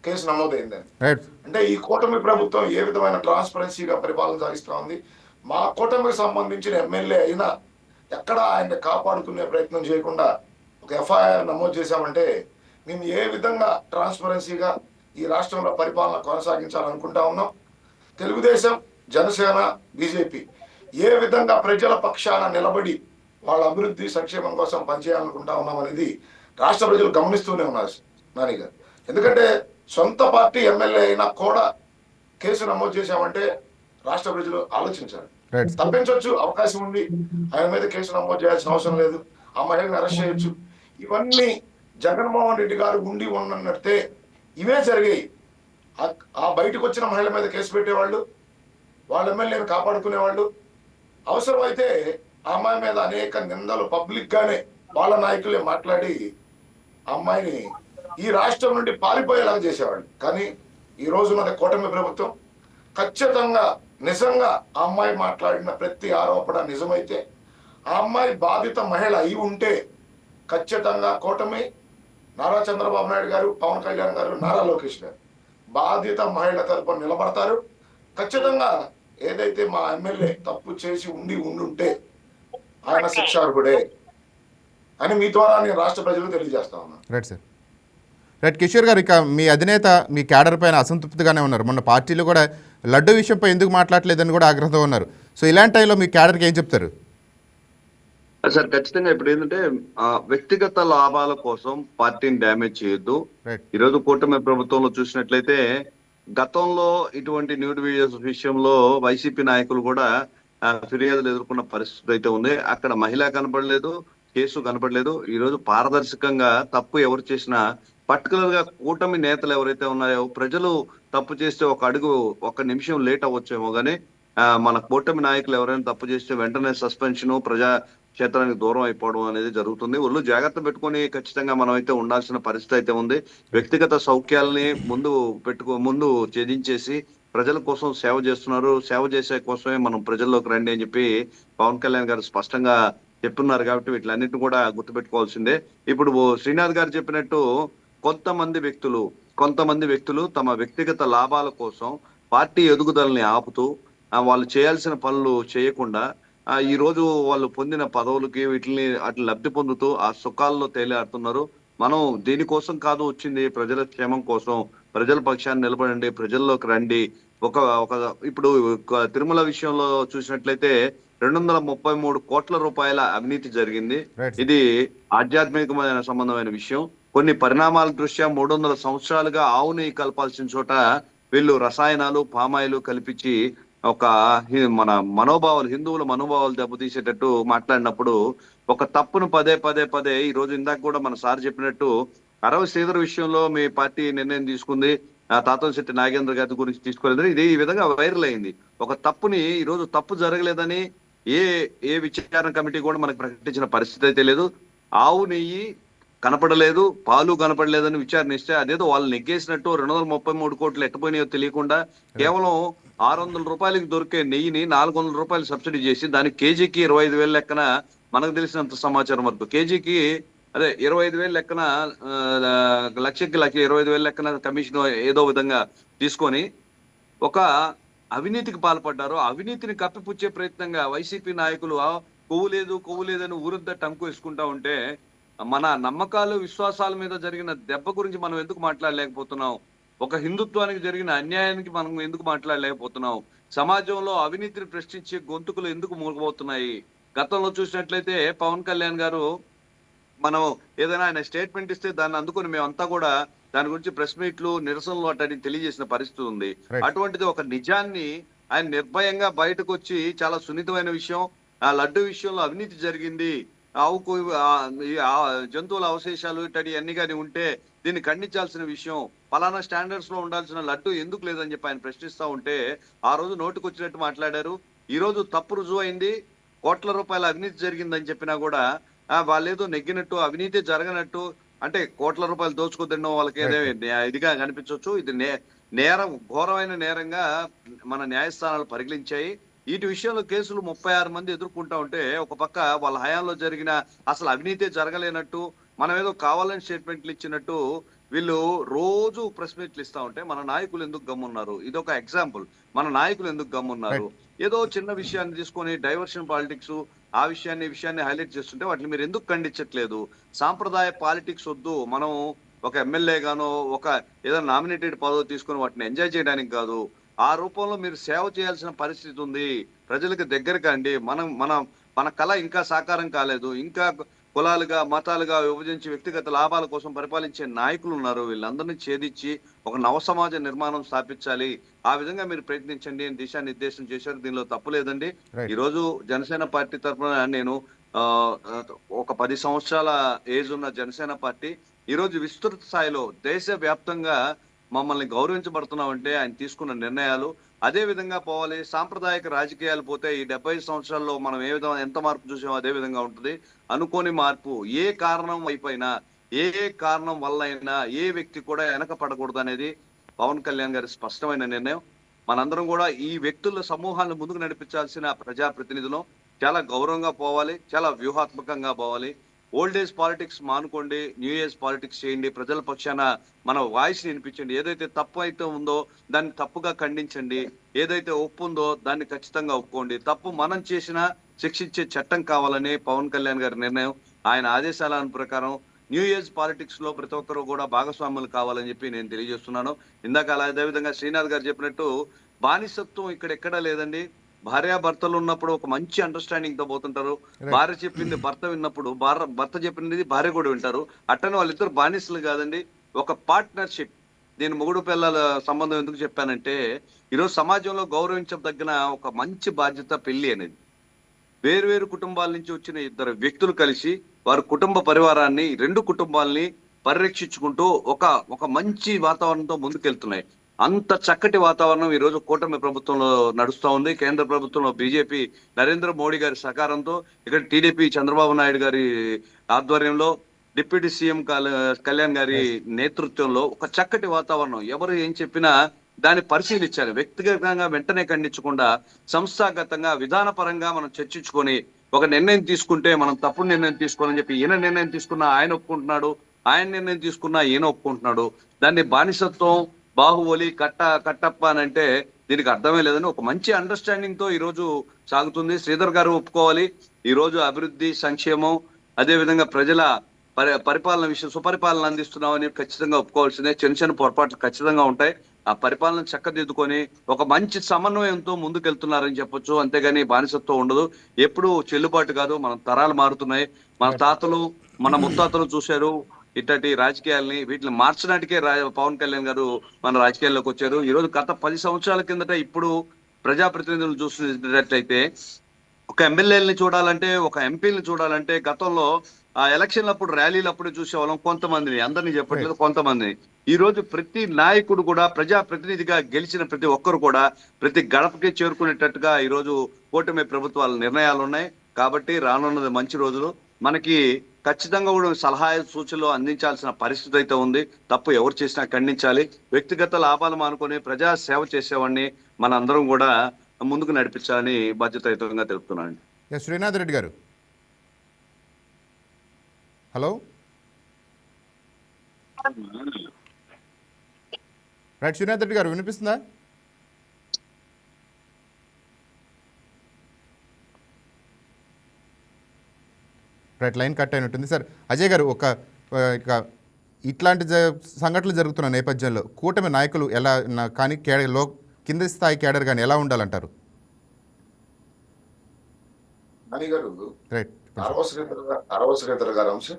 కేసు నమోదైందని. అంటే ఈ కూటమి ప్రభుత్వం ఏ విధమైన ట్రాన్స్పరెన్సీగా పరిపాలన సాగిస్తా ఉంది. మా కూటమికి సంబంధించిన ఎమ్మెల్యే అయినా ఎక్కడ ఆయన్ని కాపాడుకునే ప్రయత్నం చేయకుండా ఒక ఎఫ్ఐఆర్ నమోదు చేశామంటే మేము ఏ విధంగా ట్రాన్స్పరెన్సీగా ఈ రాష్ట్రంలో పరిపాలన కొనసాగించాలనుకుంటా ఉన్నాం. తెలుగుదేశం, జనసేన, బీజేపీ ఏ విధంగా ప్రజల పక్షాన నిలబడి వాళ్ళ అభివృద్ధి, సంక్షేమం కోసం పనిచేయాలనుకుంటా ఉన్నాం అనేది రాష్ట్ర ప్రజలు గమనిస్తూనే ఉన్నారు నాని గారు. ఎందుకంటే సొంత పార్టీ ఎమ్మెల్యే అయినా కూడా కేసు నమోదు చేశామంటే రాష్ట్ర ప్రజలు ఆలోచించాలి. రైట్. తప్పించవచ్చు, అవకాశం ఉంది, ఆయన మీద కేసు నమోదు చేయాల్సిన అవసరం లేదు, ఆ మహిళని అరెస్ట్ చేయొచ్చు. ఇవన్నీ జగన్మోహన్ రెడ్డి గారు ఉండి ఉన్నట్టే ఇవే జరిగాయి. ఆ బయటకు వచ్చిన మహిళ మీద కేసు పెట్టేవాళ్ళు, వాళ్ళ ఎమ్మెల్యేని కాపాడుకునేవాళ్ళు. అవసరమైతే ఆ అమ్మాయి మీద అనేక నిందలు పబ్లిక్ గానే వాళ్ళ నాయకులే మాట్లాడి ఆ అమ్మాయిని ఈ రాష్ట్రం నుండి పారిపోయేలాగా చేసేవాళ్ళు. కానీ ఈ రోజున్నది కూటమి ప్రభుత్వం. ఖచ్చితంగా నిజంగా ఆ అమ్మాయి మాట్లాడిన ప్రతి ఆరోపణ నిజమైతే, ఆ అమ్మాయి బాధిత మహిళ అయి ఉంటే ఖచ్చితంగా కూటమి, నారా చంద్రబాబు నాయుడు గారు, పవన్ కళ్యాణ్ గారు, నారా లోకేష్ గారు బాధిత మహిళ తరపున నిలబడతారు. ఖచ్చితంగా ఏదైతే మా ఎమ్మెల్యే తప్పు చేసి ఉండుంటే ఆయన శిక్షార్హుడే అని మీ ద్వారా నేను రాష్ట్ర ప్రజలకు తెలియజేస్తా ఉన్నాను. Right sir. రైట్ కిషోర్ గారు, ఇక మీ అధినేత మీ క్యాడర్ పైన అసంతృప్తిగానే ఉన్నారు. మొన్న పార్టీలో కూడా లడ్డు విషయంపై ఎందుకు మాట్లాడలేదని కూడా ఆగ్రహంతో ఉన్నారు. సో ఇలాంటి టైంలో మీ క్యాడర్కి ఏం చెప్తారు? సార్ ఖచ్చితంగా ఇప్పుడు ఏంటంటే వ్యక్తిగత లాభాల కోసం పార్టీని డ్యామేజ్ చేయొద్దు. రైట్. ఈరోజు కూటమి ప్రభుత్వంలో చూసినట్లయితే గతంలో ఇటువంటి న్యూడ్ వీడియోస్ విషయంలో వైసీపీ నాయకులు కూడా ఫిర్యాదులు ఎదుర్కొన్న పరిస్థితి అయితే ఉంది. అక్కడ మహిళ కనపడలేదు, కేసు కనపడలేదు. ఈ రోజు పారదర్శకంగా తప్పు ఎవరు చేసినా, పర్టికులర్ గా కూటమి నేతలు ఎవరైతే ఉన్నాయో, ప్రజలు తప్పు చేస్తే ఒక నిమిషం లేట్ అవ్వచ్చేమో కానీ మన కూటమి నాయకులు ఎవరైనా తప్పు చేస్తే వెంటనే సస్పెన్షన్, ప్రజా క్షేత్రానికి దూరం అయిపోవడం అనేది జరుగుతుంది. ఒళ్ళు జాగ్రత్త పెట్టుకొని ఖచ్చితంగా మనం అయితే ఉండాల్సిన పరిస్థితి అయితే ఉంది. వ్యక్తిగత సౌఖ్యాలని ముందు ఛేదించేసి ప్రజల కోసం సేవ చేస్తున్నారు. సేవ చేసే కోసమే మనం ప్రజల్లోకి రండి అని చెప్పి పవన్ కళ్యాణ్ గారు స్పష్టంగా చెప్తున్నారు. కాబట్టి వీటిలన్నింటినీ కూడా గుర్తుపెట్టుకోవాల్సిందే. ఇప్పుడు శ్రీనాథ్ గారు చెప్పినట్టు కొంతమంది వ్యక్తులు తమ వ్యక్తిగత లాభాల కోసం పార్టీ ఎదుగుదలని ఆపుతూ వాళ్ళు చేయాల్సిన పనులు చేయకుండా ఈ రోజు వాళ్ళు పొందిన పదవులకి అట్లా లబ్ధి పొందుతూ ఆ సుఖాల్లో తేలియాడుతున్నారు. మనం దీనికోసం కాదు వచ్చింది, ప్రజల క్షేమం కోసం, ప్రజల పక్షాన్ని నిలబడండి, ప్రజల్లోకి రండి. ఇప్పుడు తిరుమల విషయంలో చూసినట్లయితే 233 కోట్ల రూపాయల అవినీతి జరిగింది. ఇది ఆధ్యాత్మికమైన సంబంధమైన విషయం. కొన్ని పరిణామాల దృష్ట్యా 300 సంవత్సరాలుగా ఆవు నెయ్యి కలపాల్సిన చోట వీళ్ళు రసాయనాలు, పామాయిలు కల్పించి మన హిందువుల మనోభావాలు దెబ్బతీసేటట్టు మాట్లాడినప్పుడు ఒక తప్పును పదే ఈ రోజు ఇందాక కూడా మన సార్ చెప్పినట్టు అరవ శ్రీధర్ విషయంలో మీ పార్టీ నిర్ణయం తీసుకుంది, తాతంశెట్టి నాగేంద్ర గారి గురించి తీసుకోలేదు. ఇది ఈ విధంగా వైరల్ అయింది. ఒక తప్పుని ఈ రోజు తప్పు జరగలేదని ఏ విచారణ కమిటీ కూడా మనకు ప్రకటించిన పరిస్థితి అయితే లేదు. ఆవు నెయ్యి కనపడలేదు, పాలు కనపడలేదని విచారణ ఇస్తే అదేదో వాళ్ళు నెగ్గేసినట్టు 233 కోట్లు ఎట్టపోయినాయో తెలియకుండా కేవలం 600 రూపాయలకి దొరికే నెయ్యిని 400 రూపాయలు సబ్సిడీ చేసి దానికి కేజీకి 25,000 లెక్కన, మనకు తెలిసినంత సమాచారం వరకు కేజీకి 25,000 లెక్కన, లక్షకి 25,000 లెక్కన కమిషన్ ఏదో విధంగా తీసుకొని ఒక అవినీతికి పాల్పడ్డారు. అవినీతిని కప్పిపుచ్చే ప్రయత్నంగా వైసీపీ నాయకులు కొవ్వు లేదని ఊరంతా టంకు వేసుకుంటా ఉంటే మన నమ్మకాలు, విశ్వాసాల మీద జరిగిన దెబ్బ గురించి మనం ఎందుకు మాట్లాడలేకపోతున్నాం? ఒక హిందుత్వానికి జరిగిన అన్యాయానికి మనం ఎందుకు మాట్లాడలేకపోతున్నాం? సమాజంలో అవినీతిని ప్రశ్నించే గొంతుకులు ఎందుకు మూలబోతున్నాయి? గతంలో చూసినట్లయితే పవన్ కళ్యాణ్ గారు మనం ఏదైనా ఆయన స్టేట్మెంట్ ఇస్తే దాన్ని అందుకొని మేమంతా కూడా దాని గురించి ప్రెస్ మీట్లు, నిరసనలు అట్టని తెలియజేసిన పరిస్థితి ఉంది. అటువంటిది ఒక నిజాన్ని ఆయన నిర్భయంగా బయటకు వచ్చి చాలా సున్నితమైన విషయం, ఆ లడ్డు విషయంలో అవినీతి జరిగింది, ఆవుకు జంతువుల అవశేషాలు ఇట్టడి అన్ని కానీ ఉంటే దీన్ని ఖండించాల్సిన విషయం, పలానా స్టాండర్డ్స్ లో ఉండాల్సిన లడ్డు ఎందుకు లేదని చెప్పి ఆయన ప్రశ్నిస్తా ఉంటే ఆ రోజు నోటికి వచ్చినట్టు మాట్లాడారు. ఈ రోజు తప్పు రుజువు అయింది, కోట్ల రూపాయల అవినీతి జరిగిందని చెప్పినా కూడా వాళ్ళేదో నెగ్గినట్టు, అవినీతి జరగనట్టు, అంటే కోట్ల రూపాయలు దోచుకుతినడం వాళ్ళకి ఇదిగా కనిపించవచ్చు. ఇది నేరం, ఘోరమైన నేరంగా మన న్యాయస్థానాలు పరిగణించాయి. వీటి విషయంలో కేసులు 36 మంది ఎదుర్కొంటా ఉంటే ఒక పక్క వాళ్ళ హయాంలో జరిగిన అసలు అవినీతే జరగలేనట్టు, మనం ఏదో కావాలని స్టేట్మెంట్లు ఇచ్చినట్టు వీళ్ళు రోజు ప్రెస్ మీట్లు ఇస్తా ఉంటే మన నాయకులు ఎందుకు గమ్మున్నారు? ఇది ఒక ఎగ్జాంపుల్. మన నాయకులు ఎందుకు గమ్మున్నారు? ఏదో చిన్న విషయాన్ని తీసుకొని డైవర్షన్ పాలిటిక్స్, ఆ విషయాన్ని హైలైట్ చేస్తుంటే వాటిని మీరు ఎందుకు ఖండించట్లేదు? సాంప్రదాయ పాలిటిక్స్ వద్దు. మనం ఒక ఎమ్మెల్యే గానో ఏదైనా నామినేటెడ్ పదవి తీసుకొని వాటిని ఎంజాయ్ చేయడానికి కాదు, ఆ రూపంలో మీరు సేవ చేయాల్సిన పరిస్థితి ఉంది. ప్రజలకు దగ్గర కండి. మన కళ ఇంకా సాకారం కాలేదు. ఇంకా కులాలుగా మతాలుగా విభజించి వ్యక్తిగత లాభాల కోసం పరిపాలించే నాయకులు ఉన్నారు. వీళ్ళందరినీ ఛేదించి ఒక నవ సమాజ నిర్మాణం స్థాపించాలి. ఆ విధంగా మీరు ప్రయత్నించండి అని దిశానిర్దేశం చేశారు. దీనిలో తప్పు లేదండి. రైట్. ఈ రోజు జనసేన పార్టీ తరఫున నేను ఆ, ఒక 10 సంవత్సరాల ఏజ్ ఉన్న జనసేన పార్టీ ఈ రోజు విస్తృత స్థాయిలో దేశవ్యాప్తంగా మమ్మల్ని గౌరవించబడుతున్నామంటే ఆయన తీసుకున్న నిర్ణయాలు అదే విధంగా పోవాలి. సాంప్రదాయక రాజకీయాలు పోతే ఈ 70 సంవత్సరాల్లో మనం ఏ విధంగా ఎంత మార్పు చూసామో అదే విధంగా ఉంటుంది. అనుకోని మార్పు ఏ కారణం అయిపోయినా ఏ కారణం వల్ల అయినా ఏ వ్యక్తి కూడా వెనక పడకూడదు అనేది పవన్ కళ్యాణ్ గారి స్పష్టమైన నిర్ణయం. మనందరం కూడా ఈ వ్యక్తుల సమూహాలను ముందుకు నడిపించాల్సిన ప్రజాప్రతినిధులు చాలా గౌరవంగా పోవాలి, చాలా వ్యూహాత్మకంగా పోవాలి. ఓల్డ్ ఏజ్ పాలిటిక్స్ మానుకోండి, న్యూ ఏజ్ పాలిటిక్స్ చేయండి. ప్రజల పక్షాన మన వాయిస్ వినిపించండి. ఏదైతే తప్పు అయితే ఉందో దాన్ని తప్పుగా ఖండించండి. ఏదైతే ఒప్పు ఉందో దాన్ని ఖచ్చితంగా ఒప్పుకోండి. తప్పు మనం చేసినా శిక్షించే చట్టం కావాలని పవన్ కళ్యాణ్ గారి నిర్ణయం. ఆయన ఆదేశాల ప్రకారం న్యూ ఏజ్ పాలిటిక్స్ లో ప్రతి ఒక్కరు కూడా భాగస్వాములు కావాలని చెప్పి నేను తెలియజేస్తున్నాను. ఇందాక అదేవిధంగా శ్రీనాథ్ గారు చెప్పినట్టు బానిసత్వం ఇక్కడ ఎక్కడా లేదండి. భార్యాభర్తలు ఉన్నప్పుడు ఒక మంచి అండర్స్టాండింగ్ తో పోతుంటారు. భార్య చెప్పింది భర్త విన్నప్పుడు భర్త చెప్పింది భార్య కూడా వింటారు. అట్టనే వాళ్ళిద్దరు బానిసలు కాదండి, ఒక పార్ట్నర్షిప్. నేను మొగుడు పిల్లల సంబంధం ఎందుకు చెప్పానంటే ఈరోజు సమాజంలో గౌరవించదగిన ఒక మంచి బాధ్యత పెళ్లి అనేది. వేరు కుటుంబాల నుంచి వచ్చిన ఇద్దరు వ్యక్తులు కలిసి వారి కుటుంబ పరివారాన్ని, రెండు కుటుంబాలని పరిరక్షించుకుంటూ ఒక మంచి వాతావరణంతో ముందుకెళ్తున్నాయి. అంత చక్కటి వాతావరణం ఈ రోజు కూటమి ప్రభుత్వంలో నడుస్తా ఉంది. కేంద్ర ప్రభుత్వంలో బీజేపీ నరేంద్ర మోడీ గారి సహకారంతో, ఇక్కడ టీడీపీ చంద్రబాబు నాయుడు గారి ఆధ్వర్యంలో, డిప్యూటీ సీఎం కళ్యాణ్ గారి నేతృత్వంలో ఒక చక్కటి వాతావరణం. ఎవరు ఏం చెప్పినా దాన్ని పరిశీలించాలి. వ్యక్తిగతంగా వెంటనే ఖండించకుండా సంస్థాగతంగా విధానపరంగా మనం చర్చించుకొని ఒక నిర్ణయం తీసుకుంటే మనం తప్పుడు నిర్ణయం తీసుకోవాలని చెప్పి ఈయన నిర్ణయం తీసుకున్నా ఆయన ఒప్పుకుంటున్నాడు, ఆయన నిర్ణయం తీసుకున్నా ఈయన ఒప్పుకుంటున్నాడు. దాన్ని బానిసత్వం, బాహుబలి, కట్టప్ప అని అంటే దీనికి అర్థమే లేదని ఒక మంచి అండర్స్టాండింగ్ తో ఈ రోజు సాగుతుంది. శ్రీధర్ గారు ఒప్పుకోవాలి. ఈ రోజు అభివృద్ధి, సంక్షేమం, అదే విధంగా ప్రజల పరిపాలన విషయం సుపరిపాలన అందిస్తున్నామని ఖచ్చితంగా ఒప్పుకోవాల్సిందే. చిన్న పొరపాట్లు ఖచ్చితంగా ఉంటాయి. ఆ పరిపాలన చక్కదిద్దుకొని ఒక మంచి సమన్వయంతో ముందుకెళ్తున్నారని చెప్పొచ్చు. అంతేగాని బానిసత్వం ఉండదు. ఎప్పుడు చెల్లుబాటు కాదు. మన తరాలు మారుతున్నాయి. మన తాతలు, మన ముత్తాతలు చూశారు ఇట్టటి రాజకీయాల్ని. వీటిని మార్చడానికే పవన్ కళ్యాణ్ గారు మన రాజకీయాల్లోకి వచ్చారు. ఈ రోజు గత 10 సంవత్సరాల కిందట ఇప్పుడు ప్రజాప్రతినిధులు చూసినట్లయితే ఒక ఎమ్మెల్యేలని చూడాలంటే, ఒక ఎంపీని చూడాలంటే గతంలో ఆ ఎలక్షన్లప్పుడు ర్యాలీలప్పుడు చూసేవాళ్ళం కొంతమందిని, అందరినీ చెప్పట్లేదు, కొంతమందిని. ఈ రోజు ప్రతి నాయకుడు కూడా ప్రజాప్రతినిధిగా గెలిచిన ప్రతి ఒక్కరు కూడా ప్రతి గడపకి చేరుకునేటట్టుగా ఈ రోజు కూటమి ప్రభుత్వాల నిర్ణయాలు ఉన్నాయి. కాబట్టి రానున్నది మంచి రోజులు. మనకి ఖచ్చితంగా కూడా సలహా సూచనలు అందించాల్సిన పరిస్థితి అయితే ఉంది. తప్పు ఎవరు చేసినా ఖండించాలి. వ్యక్తిగత లాభాలు మానుకొని ప్రజా సేవ చేసేవాడిని మన అందరం కూడా ముందుకు నడిపించాలని బాధ్యతాయుతంగా తెలుపుతున్నాను. శ్రీనాథ్ రెడ్డి గారు, హలో. రైట్, శ్రీనాథ్ రెడ్డి గారు వినిపిస్తుందా? రైట్, లైన్ కట్ అయినట్టుంది. సార్ అజయ్ గారు, ఇక ఇట్లాంటి సంఘటనలు జరుగుతున్న నేపథ్యంలో కూటమి నాయకులు ఎలా కానీ కింది స్థాయి కేడర్ కానీ ఎలా ఉండాలంటారు? అని గారు, రైట్, అరవశ్రీధర్ గారి అంశం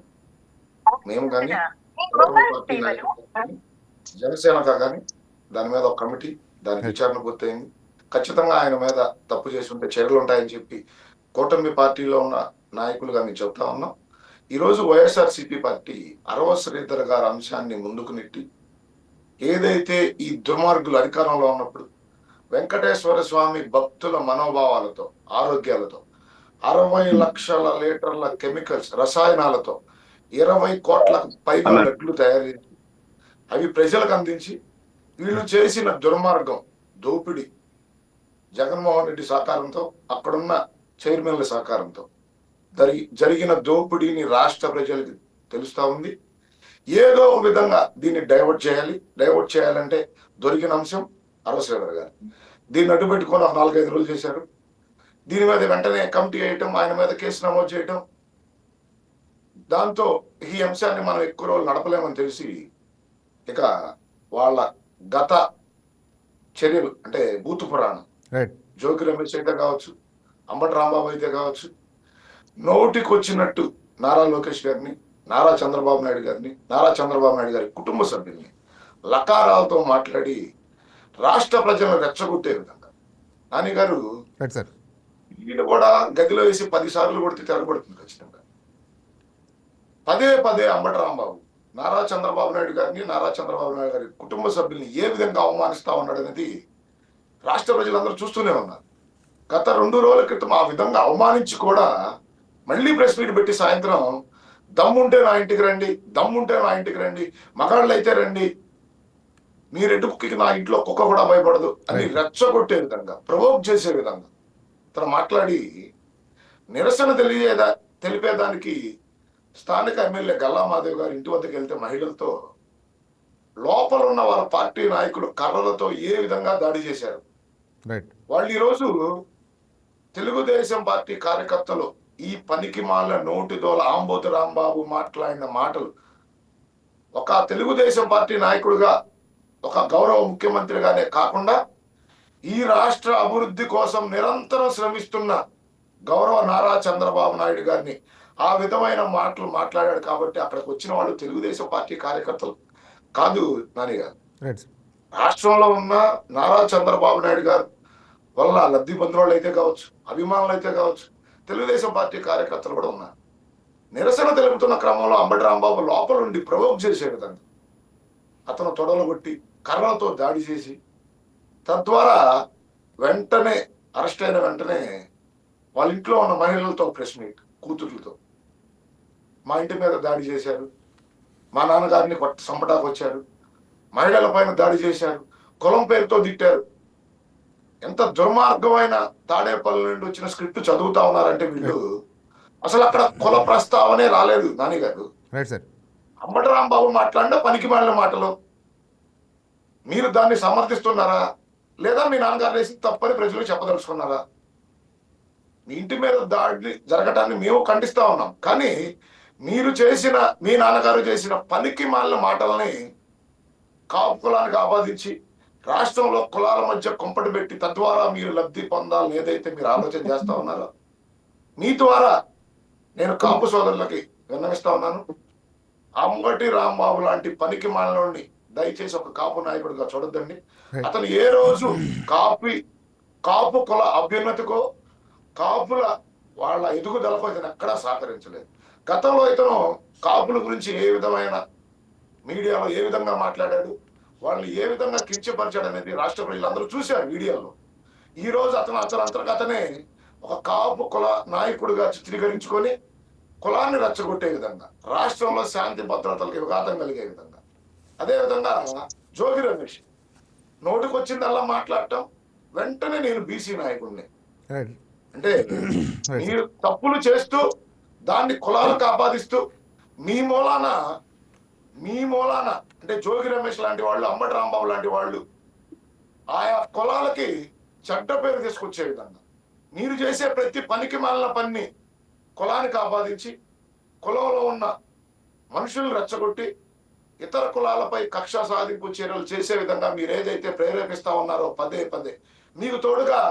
మేము కానీ పార్టీ నాయకులు కానీ జనసేన కానీ దాని మీద ఒక కమిటీ, దాని విచారణ పూర్తయింది. ఖచ్చితంగా ఆయన మీద తప్పు చేసి ఉంటే చర్యలు ఉంటాయని చెప్పి కూటమి పార్టీలో ఉన్న నాయకులుగా మేము చెప్తా ఉన్నాం. ఈరోజు వైఎస్ఆర్సీపీ పార్టీ అరవశ్రీధర్ గారి అంశాన్ని ముందుకు నెట్టి ఏదైతే ఈ దుర్మార్గులు అధికారంలో ఉన్నప్పుడు వెంకటేశ్వర స్వామి భక్తుల మనోభావాలతో, ఆరోగ్యాలతో 60 లక్షల లీటర్ల కెమికల్స్, రసాయనాలతో 20 కోట్లకు పైగా లడ్లు తయారు చేసి అవి ప్రజలకు అందించి వీళ్ళు చేసిన దుర్మార్గం, దోపిడీ జగన్మోహన్ రెడ్డి సహకారంతో, అక్కడున్న చైర్మన్ల సహకారంతో జరిగిన దోపిడీని రాష్ట్ర ప్రజలకు తెలుస్తా ఉంది. ఏదో విధంగా దీన్ని డైవర్ట్ చేయాలంటే దొరికిన అంశం అరవశ్రీధర్ గారు. దీన్ని అడ్డుపెట్టుకొని ఒక 4-5 రోజులు చేశారు. దీని మీద వెంటనే కమిటీ వేయటం, ఆయన మీద కేసు నమోదు చేయటం, దాంతో ఈ అంశాన్ని మనం ఎక్కువ రోజులు నడపలేమని తెలిసి ఇక వాళ్ళ గత చర్యలు అంటే బూతు పురాణం, జోగి రమేష్ అయితే కావచ్చు, అంబటి రాంబాబు అయితే కావచ్చు, నోటికి వచ్చినట్టు నారా లోకేష్ గారిని, నారా చంద్రబాబు నాయుడు గారిని, నారా చంద్రబాబు నాయుడు గారి కుటుంబ సభ్యుల్ని లకారాలతో మాట్లాడి రాష్ట్ర ప్రజలను రెచ్చగొట్టే విధంగా నాని గారు రైట్ సార్. వీళ్ళు కూడా గదిలో వేసి 10 సార్లు కొడితే తిరగబడుతుంది ఖచ్చితంగా. పదే పదే అంబటి రాంబాబు నారా చంద్రబాబు నాయుడు గారిని, నారా చంద్రబాబు నాయుడు గారి కుటుంబ సభ్యుల్ని ఏ విధంగా అవమానిస్తా ఉన్నాడు అనేది రాష్ట్ర ప్రజలందరూ చూస్తూనే ఉన్నారు. గత 2 రోజుల క్రితం ఆ విధంగా అవమానించి కూడా మళ్ళీ ప్రెస్ మీట్ పెట్టి సాయంత్రం దమ్ముంటే నా ఇంటికి రండి, దమ్ముంటే నా ఇంటికి రండి, మగాళ్ళు అయితే రండి, మీ రెడ్డి కుక్కి నా ఇంట్లో కుక్క కూడా భయపడదు అని రెచ్చగొట్టే విధంగా, ప్రవోక్ చేసే విధంగా తను మాట్లాడి నిరసన తెలిపేదానికి స్థానిక ఎమ్మెల్యే గల్లా మాధవ్ గారు ఇంటి వద్దకు వెళ్తే మహిళలతో లోపల ఉన్న వాళ్ళ పార్టీ నాయకులు కర్రలతో ఏ విధంగా దాడి చేశారు. రైట్. వాళ్ళు ఈరోజు తెలుగుదేశం పార్టీ కార్యకర్తలు ఈ పనికి మాల నోటిదోల ఆంబోతు రాంబాబు మాట్లాడిన మాటలు ఒక తెలుగుదేశం పార్టీ నాయకుడిగా, ఒక గౌరవ ముఖ్యమంత్రిగానే కాకుండా ఈ రాష్ట్ర అభివృద్ధి కోసం నిరంతరం శ్రమిస్తున్న గౌరవ నారా చంద్రబాబు నాయుడు గారిని ఆ విధమైన మాటలు మాట్లాడాడు. కాబట్టి అక్కడికి వచ్చిన వాళ్ళు తెలుగుదేశం పార్టీ కార్యకర్తలు కాదు నాని గారు, రైట్. రాష్ట్రంలో ఉన్న నారా చంద్రబాబు నాయుడు గారు వల్ల లబ్ధి పొందిన అయితే కావచ్చు, అభిమానులు అయితే కావచ్చు, తెలుగుదేశం పార్టీ కార్యకర్తలు కూడా ఉన్నారు. నిరసన తెలుపుతున్న క్రమంలో అంబటి రాంబాబు లోపల నుండి ప్రవోక్ చేసే విధంగా అతను తొడలు కొట్టి కర్రలతో దాడి చేసి తద్వారా వెంటనే అరెస్ట్ అయిన వెంటనే వాళ్ళ ఇంట్లో ఉన్న మహిళలతో ప్రెస్ మీట్, కూతుర్లతో మా ఇంటి మీద దాడి చేశారు, మా నాన్నగారిని సంపటాకు వచ్చారు, మహిళల పైన దాడి చేశారు, కులం పేరుతో తిట్టారు. ఎంత దుర్మార్గమైన తాడేపల్లి నుండి వచ్చిన స్క్రిప్ట్ చదువుతా ఉన్నారంటే వీళ్ళు అసలు అక్కడ కుల ప్రస్తావనే రాలేదు నాని గారు. Right sir. అంబటి రాంబాబు మాట్లాడిన పనికి మాలిన మాటలు మీరు దాన్ని సమర్థిస్తున్నారా, లేదా మీ నాన్నగారు వేసి తప్పని ప్రజలు చెప్పదలుచుకున్నారా? మీ ఇంటి మీద దాడి జరగటాన్ని మేము ఖండిస్తా ఉన్నాం, కానీ మీరు చేసిన, మీ నాన్నగారు చేసిన పనికి మాలిన మాటల్ని కాపు కులానికి ఆపాదించి రాష్ట్రంలో కులాల మధ్య కుంపటి పెట్టి తద్వారా మీరు లబ్ధి పొందాలని ఏదైతే మీరు ఆలోచన చేస్తా ఉన్నారో, మీ ద్వారా నేను కాపు సోదరులకి విన్నవిస్తా ఉన్నాను. అంబటి రాంబాబు లాంటి పనికి మాలినోడిని దయచేసి ఒక కాపు నాయకుడిగా చూడొద్దండి. అతను ఏ రోజు కాపు కుల అభ్యున్నతికో, కాపుల వాళ్ళ ఎదుగుదలకు ఇతను ఎక్కడా సహకరించలేదు. గతంలో ఇతను కాపుల గురించి ఏ విధమైన మీడియాలో ఏ విధంగా మాట్లాడాడు, వాళ్ళని ఏ విధంగా కించపరిచాడు అనేది రాష్ట్ర ప్రజలందరూ చూశారు వీడియోలో. ఈ రోజు అతను అంతర్గతనే ఒక కాపు కుల నాయకుడిగా చిత్రీకరించుకొని కులాన్ని రెచ్చగొట్టే విధంగా, రాష్ట్రంలో శాంతి భద్రతలకు విఘాతం కలిగే విధంగా, అదేవిధంగా జోగి రమేష్ నోటికొచ్చిందల్లా మాట్లాడటం, వెంటనే నేను బీసీ నాయకుడిని అంటే మీరు తప్పులు చేస్తూ దాన్ని కులాలకు ఆపాదిస్తూ మీ మూలాన అంటే జోగి రమేష్ లాంటి వాళ్ళు, అంబటి రాంబాబు లాంటి వాళ్ళు ఆయా కులాలకి చెడ్డ పేరు తీసుకొచ్చే విధంగా మీరు చేసే ప్రతి పనికి మాలిన పని కులానికి ఆపాదించి కులంలో ఉన్న మనుషులను రెచ్చగొట్టి ఇతర కులాలపై కక్ష సాధింపు చర్యలు చేసే విధంగా మీరు ఏదైతే ప్రేరేపిస్తా ఉన్నారో పదే పదే, మీకు తోడుగా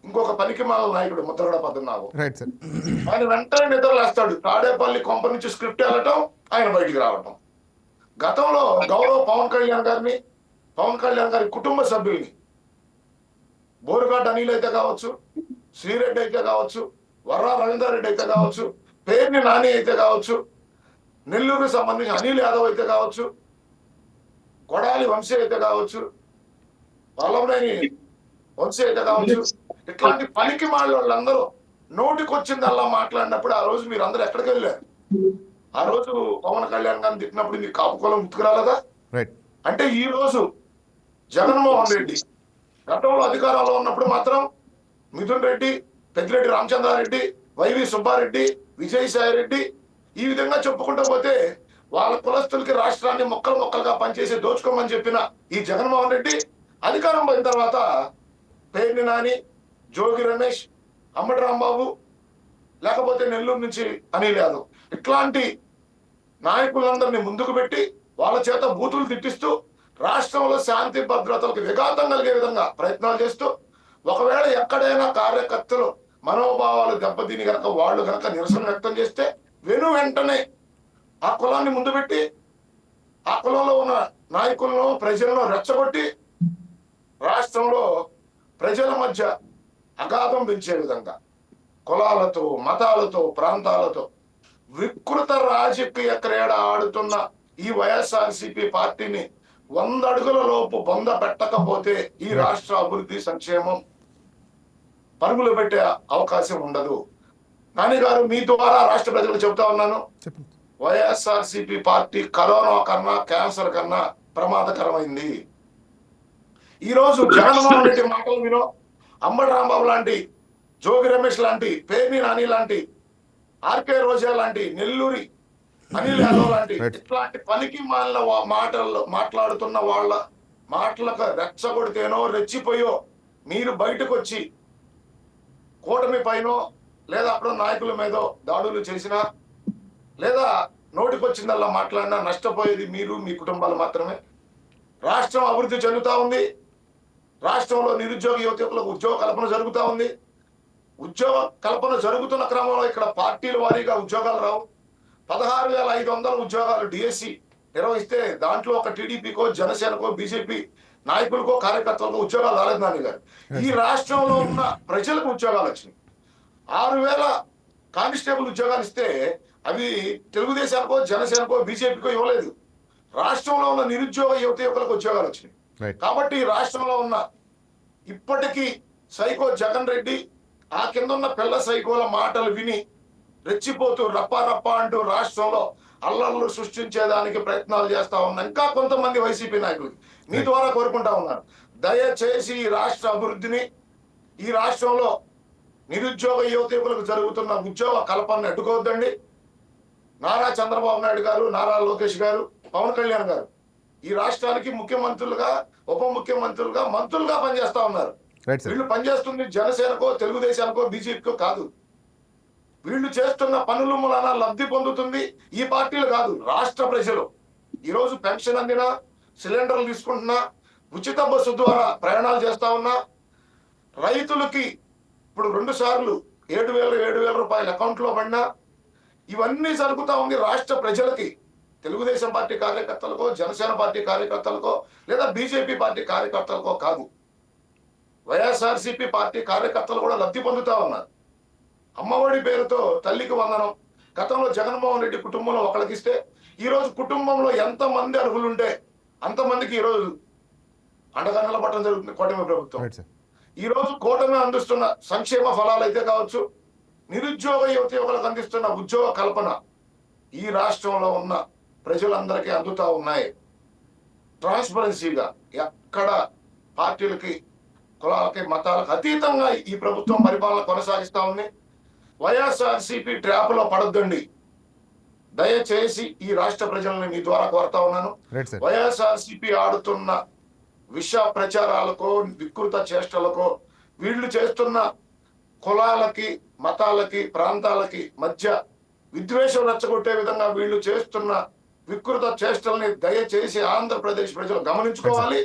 ఇంకొక పనికి మాలిన నాయకుడు ముద్రగడ పద్మనాభం, ఆయన వెంటనే నిద్రలేస్తాడు. తాడేపల్లి కొంప నుంచి స్క్రిప్ట్ వెళ్ళటం, ఆయన బయటికి రావటం. గతంలో గౌరవ పవన్ కళ్యాణ్ గారి కుటుంబ సభ్యుల్ని బోరుగడ్డ అనిల్ అయితే కావచ్చు, శ్రీరెడ్డి అయితే కావచ్చు, వర్రా రవీందర్ రెడ్డి అయితే కావచ్చు, పేర్ని నాని అయితే కావచ్చు, నెల్లూరుకు సంబంధించి అనిల్ యాదవ్ అయితే కావచ్చు, కొడాలి వంశీ అయితే కావచ్చు, వల్లభనేని వంశీ అయితే కావచ్చు, ఇట్లాంటి పనికి మాళ్ళ వాళ్ళందరూ నోటికొచ్చిందల్లా మాట్లాడినప్పుడు ఆ రోజు మీరు అందరూ ఎక్కడికి వెళ్ళారు? ఆ రోజు పవన్ కళ్యాణ్ గారిని తిట్టినప్పుడు మీకు కాపు కులం గుర్తుకురాలేదా? అంటే ఈ రోజు జగన్మోహన్ రెడ్డి గతంలో అధికారంలో ఉన్నప్పుడు మాత్రం మిథున్ రెడ్డి, పెద్దిరెడ్డి రామచంద్రారెడ్డి, వైవి సుబ్బారెడ్డి, విజయసాయి రెడ్డి ఈ విధంగా చెప్పుకుంటూ పోతే వాళ్ళ కులస్తులకి రాష్ట్రాన్ని మొక్కలుగా పనిచేసి దోచుకోమని చెప్పిన ఈ జగన్మోహన్ రెడ్డి అధికారం పోయిన తర్వాత పేర్ని నాని, జోగి రమేష్, అంబటి రాంబాబు, లేకపోతే నెల్లూరు నుంచి అనిల్ యాదవ్ ఇట్లాంటి నాయకులందరినీ ముందుకు పెట్టి వాళ్ళ చేత బూతులు తిట్టిస్తూ రాష్ట్రంలో శాంతి భద్రతలకు విఘాతం కలిగే విధంగా ప్రయత్నాలు చేస్తూ, ఒకవేళ ఎక్కడైనా కార్యకర్తలు మనోభావాలు దెబ్బతిని గనక వాళ్ళు గనక నిరసన వ్యక్తం చేస్తే వెంటనే ఆ కులాన్ని ముందు పెట్టి ఆ కులంలో ఉన్న నాయకులను ప్రజలను రెచ్చగొట్టి రాష్ట్రంలో ప్రజల మధ్య అగాధం పెంచే విధంగా కులాలతో, మతాలతో, ప్రాంతాలతో వికృత రాజకీయ క్రీడ ఆడుతున్న ఈ వైఎస్ఆర్సీపీ పార్టీని 100 అడుగుల లోపు బొంద పెట్టకపోతే ఈ రాష్ట్ర అభివృద్ధి సంక్షేమం పరుగులు పెట్టే అవకాశం ఉండదు. నాని గారు, మీ ద్వారా రాష్ట్ర ప్రజలకు చెప్తా ఉన్నాను, వైఎస్ఆర్సీపీ పార్టీ కరోనా కన్నా, క్యాన్సర్ కన్నా ప్రమాదకరమైంది. ఈ రోజు జగన్మోహన్ రెడ్డి మాటలు వినో, అంబటి రాంబాబు లాంటి, జోగి రమేష్ లాంటి, పేర్ని నాని లాంటి, ఆర్కే రోజా లాంటి, నెల్లూరి అనిల్ యాదవ్ లాంటి ఇట్లాంటి పనికి మాలిన మాటల్లో మాట్లాడుతున్న వాళ్ళ మాటలకు రెచ్చగొడితేనో రెచ్చిపోయో మీరు బయటకు వచ్చి కూటమి పైనో లేదా అప్పుడు నాయకుల మీదో దాడులు చేసినా లేదా నోటికొచ్చిందల్లా మాట్లాడినా నష్టపోయేది మీరు, మీ కుటుంబాలు మాత్రమే. రాష్ట్రం అభివృద్ధి చెందుతా ఉంది. రాష్ట్రంలో నిరుద్యోగ యువతకులకు ఉద్యోగ కల్పన జరుగుతూ ఉంది. ఉద్యోగ కల్పన జరుగుతున్న క్రమంలో ఇక్కడ పార్టీల వారీగా ఉద్యోగాలు రావు. 16,500 ఉద్యోగాలు డిఎస్సి నిర్వహిస్తే దాంట్లో ఒక టీడీపీకో, జనసేనకో, బీజేపీ నాయకులకో, కార్యకర్తలకో ఉద్యోగాలు రాలేదు నాని గారు. ఈ రాష్ట్రంలో ఉన్న ప్రజలకు ఉద్యోగాలు వచ్చినాయి. 6,000 కానిస్టేబుల్ ఉద్యోగాలు ఇస్తే అవి తెలుగుదేశానికో, జనసేనకో, బీజేపీకో ఇవ్వలేదు. రాష్ట్రంలో ఉన్న నిరుద్యోగ యువతకులకు ఉద్యోగాలు వచ్చినాయి. కాబట్టి ఈ రాష్ట్రంలో ఉన్న ఇప్పటికీ సైకో జగన్ రెడ్డి ఆ కింద ఉన్న పిల్ల సైకోల మాటలు విని రెచ్చిపోతూ రప్పా రప్పా అంటూ రాష్ట్రంలో అల్లర్లు సృష్టించేదానికి ప్రయత్నాలు చేస్తా ఉన్నా ఇంకా కొంతమంది వైసీపీ నాయకులు మీ ద్వారా కోరుకుంటా ఉన్నారు, దయచేసి ఈ రాష్ట్ర అభివృద్ధిని, ఈ రాష్ట్రంలో నిరుద్యోగ యువతకులకు జరుగుతున్న ఉద్యోగ కల్పనను అడ్డుకోవద్దండి. నారా చంద్రబాబు నాయుడు గారు, నారా లోకేష్ గారు, పవన్ కళ్యాణ్ గారు ఈ రాష్ట్రానికి ముఖ్యమంత్రులుగా, ఉప ముఖ్యమంత్రులుగా, మంత్రులుగా పనిచేస్తా ఉన్నారు. వీళ్ళు పనిచేస్తుంది జనసేనకో, తెలుగుదేశానికో, బీజేపీకో కాదు. వీళ్ళు చేస్తున్న పనుల మూలన లబ్ధి పొందుతుంది ఈ పార్టీలు కాదు, రాష్ట్ర ప్రజలు. ఈరోజు పెన్షన్ అందినా, సిలిండర్లు తీసుకుంటున్నా, ఉచిత బస్సు ద్వారా ప్రయాణాలు చేస్తా ఉన్నా, రైతులకి ఇప్పుడు 2 సార్లు 7,000 రూపాయలు అకౌంట్ లో పడినా, ఇవన్నీ జరుగుతా ఉంది రాష్ట్ర ప్రజలకి. తెలుగుదేశం పార్టీ కార్యకర్తలకో, జనసేన పార్టీ కార్యకర్తలకో లేదా బీజేపీ పార్టీ కార్యకర్తలకో కాదు, వైఎస్ఆర్సీపీ పార్టీ కార్యకర్తలు కూడా లబ్ధి పొందుతా ఉన్నారు. అమ్మఒడి పేరుతో తల్లికి వందనం గతంలో జగన్మోహన్ రెడ్డి కుటుంబంలో ఒకరికిస్తే ఈ రోజు కుటుంబంలో ఎంతమంది అర్హులుంటే అంతమందికి ఈ రోజు అండగా నిలబడటం జరుగుతుంది కూటమి ప్రభుత్వం. ఈ రోజు కూటమి అందిస్తున్న సంక్షేమ ఫలాలు అయితే కావచ్చు, నిరుద్యోగ యువతకులకు అందిస్తున్న ఉద్యోగ కల్పన ఈ రాష్ట్రంలో ఉన్న ప్రజలందరికీ అందుతా ఉన్నాయి. ట్రాన్స్పరెన్సీగా ఎక్కడ పార్టీలకి, కులాలకి, మతాలకు అతీతంగా ఈ ప్రభుత్వం పరిపాలన కొనసాగిస్తా ఉంది. వైఎస్ఆర్సీపీ ట్రాప్ లో పడొద్దండి. దయచేసి ఈ రాష్ట్ర ప్రజల్ని మీ ద్వారా కోరుతా ఉన్నాను. వైఎస్ఆర్సీపీ ఆడుతున్న విష ప్రచారాలకో, వికృత చేష్టలకో, వీళ్ళు చేస్తున్న కులాలకి, మతాలకి, ప్రాంతాలకి మధ్య విద్వేషం రెచ్చగొట్టే విధంగా వీళ్ళు చేస్తున్న వికృత చేష్టల్ని దయచేసి ఆంధ్రప్రదేశ్ ప్రజలు గమనించుకోవాలి.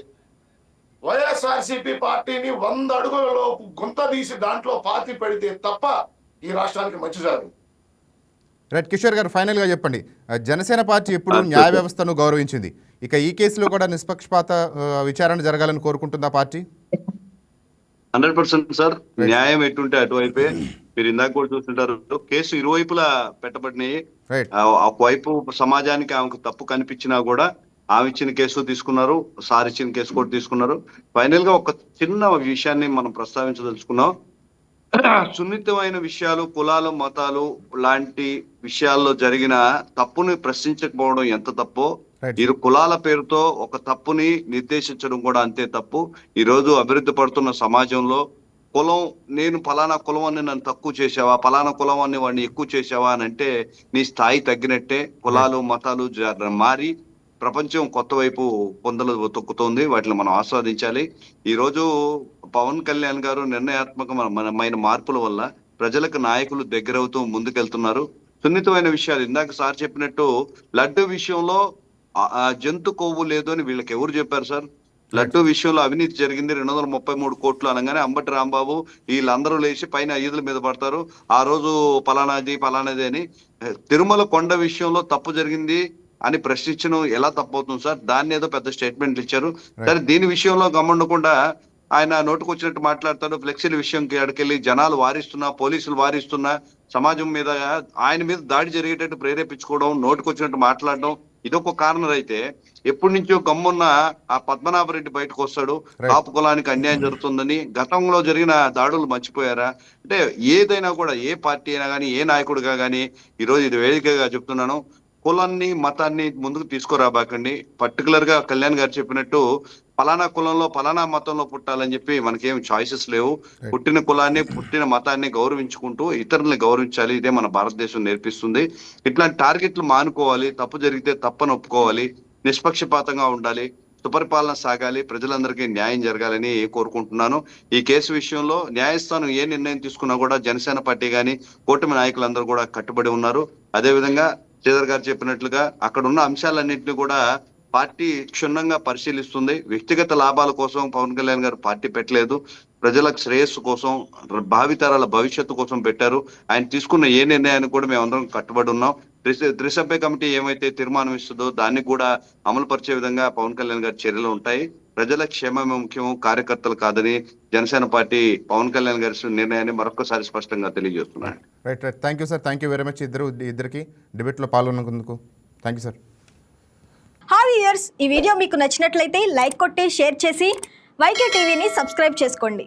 వైఎస్ఆర్సీపీ పార్టీని 100 అడుగుల లోపు గుంత తీసి దాంట్లో పాతి పెడితే తప్ప ఈ రాష్ట్రానికి మంచి జరగదు. రైట్, కిషోర్ గారు ఫైనల్ గా చెప్పండి, జనసేన పార్టీ ఎప్పుడు న్యాయ వ్యవస్థను గౌరవించింది, ఇక ఈ కేసులో కూడా నిష్పక్షపాత విచారణ జరగాలని కోరుకుంటుందా పార్టీ? 100% సార్, న్యాయం ఎట్టుంటే అటువైపే. మీరు ఇందాక కూడా చూస్తుంటారు, కేసు ఇరువైపులా పెట్టబడినాయి. ఒకవైపు సమాజానికి ఆమెకు తప్పు కనిపించినా కూడా ఆమె ఇచ్చిన కేసు తీసుకున్నారు, సార్ ఇచ్చిన కేసు కూడా తీసుకున్నారు. ఫైనల్ గా ఒక చిన్న విషయాన్ని మనం ప్రస్తావించదలుచుకున్నాం. సున్నితమైన విషయాలు, కులాలు, మతాలు లాంటి విషయాల్లో జరిగిన తప్పుని ప్రశ్నించకపోవడం ఎంత తప్పో, ఇరు కులాల పేరుతో ఒక తప్పుని నిర్దేశించడం కూడా అంతే తప్పు. ఈ రోజు అభివృద్ధి పడుతున్న సమాజంలో కులం, నేను పలానా కులం అని నన్ను తక్కువ చేసావా, పలానా కులం అని వాడిని ఎక్కువ చేసావా అని అంటే నీ స్థాయి తగ్గినట్టే. కులాలు, మతాలు మారి ప్రపంచం కొత్త వైపు పొందలు తొక్కుతోంది, వాటిని మనం ఆస్వాదించాలి. ఈ రోజు పవన్ కళ్యాణ్ గారు నిర్ణయాత్మకమైన మార్పుల వల్ల ప్రజలకు నాయకులు దగ్గరవుతూ ముందుకెళ్తున్నారు. సున్నితమైన విషయాలు ఇందాక సార్ చెప్పినట్టు లడ్డు విషయంలో జంతు కొవ్వు లేదు అని వీళ్ళకి ఎవరు చెప్పారు సార్? లడ్డు విషయంలో అవినీతి జరిగింది 233 కోట్లు అనగానే అంబటి రాంబాబు వీళ్ళందరూ లేచి పైన ఈదుల మీద పడతారు. ఆ రోజు పలానాది అని. తిరుమల కొండ విషయంలో తప్పు జరిగింది అని ప్రశ్నించడం ఎలా తప్పవుతుంది సార్? దాన్ని ఏదో పెద్ద స్టేట్మెంట్లు ఇచ్చారు. సరే, దీని విషయంలో గమ్ముండకుండా ఆయన నోటుకొచ్చినట్టు మాట్లాడతాడు. ఫ్లెక్సీల విషయంకి అడికెళ్ళి జనాలు వారిస్తున్నా, పోలీసులు వారిస్తున్నా, సమాజం మీద ఆయన మీద దాడి జరిగేటట్టు ప్రేరేపించుకోవడం, నోటుకొచ్చినట్టు మాట్లాడడం ఇదొక కారణం అయితే, ఎప్పటి నుంచో గమ్మున్న ఆ పద్మనాభరెడ్డి బయటకు వస్తాడు. కాపు కులానికి అన్యాయం జరుగుతుందని గతంలో జరిగిన దాడులు మర్చిపోయారా? అంటే ఏదైనా కూడా, ఏ పార్టీ అయినా కానీ, ఏ నాయకుడిగా కానీ, ఈరోజు ఇది వేదికగా చెప్తున్నాను, కులాన్ని మతాన్ని ముందుకు తీసుకురాబాకండి. పర్టికులర్ గా కళ్యాణ్ గారు చెప్పినట్టు పలానా కులంలో పలానా మతంలో పుట్టాలని చెప్పి మనకేం చాయిసెస్ లేవు. పుట్టిన కులాన్ని పుట్టిన మతాన్ని గౌరవించుకుంటూ ఇతరుల్ని గౌరవించాలి. ఇదే మన భారతదేశం నేర్పిస్తుంది. ఇట్లాంటి టార్గెట్లు మానుకోవాలి. తప్పు జరిగితే తప్పని ఒప్పుకోవాలి. నిష్పక్షపాతంగా ఉండాలి. సుపరిపాలన సాగాలి. ప్రజలందరికీ న్యాయం జరగాలని కోరుకుంటున్నాను. ఈ కేసు విషయంలో న్యాయస్థానం ఏ నిర్ణయం తీసుకున్నా కూడా జనసేన పార్టీ గాని, కూటమి నాయకులందరూ కూడా కట్టుబడి ఉన్నారు. అదేవిధంగా శ్రీధర్ గారు చెప్పినట్లుగా అక్కడ ఉన్న అంశాలన్నింటినీ కూడా పార్టీ క్షుణ్ణంగా పరిశీలిస్తుంది. వ్యక్తిగత లాభాల కోసం పవన్ కళ్యాణ్ గారు పార్టీ పెట్టలేదు. ప్రజల శ్రేయస్సు కోసం, భావితరాల భవిష్యత్తు కోసం పెట్టారు. ఆయన తీసుకున్న ఏ నిర్ణయానికి కూడా మేమందరం కట్టుబడి ఉన్నాం. త్రిసభ్య కమిటీ ఏమైతే తీర్మానం ఇస్తుందో దాన్ని కూడా అమలు పరిచే విధంగా పవన్ కళ్యాణ్ గారి చర్యలు ఉంటాయి. ప్రజల క్షేమమే ముఖ్యం, కార్యకర్తలు కాదని జనసేన పార్టీ పవన్ కళ్యాణ్ గారి నిర్ణయాన్ని మరొకసారి స్పష్టంగా తెలియజేస్తున్నారు. Right. Thank you sir. Thank you very much ఇద్దరికి డిబేట్లో పాల్గొన్నందుకు. Thank you sir. Hi viewers, ఈ వీడియో మీకు నచ్చినట్లయితే లైక్ కొట్టి షేర్ చేసి వైకే టీవీని సబ్స్క్రైబ్ చేసుకోండి.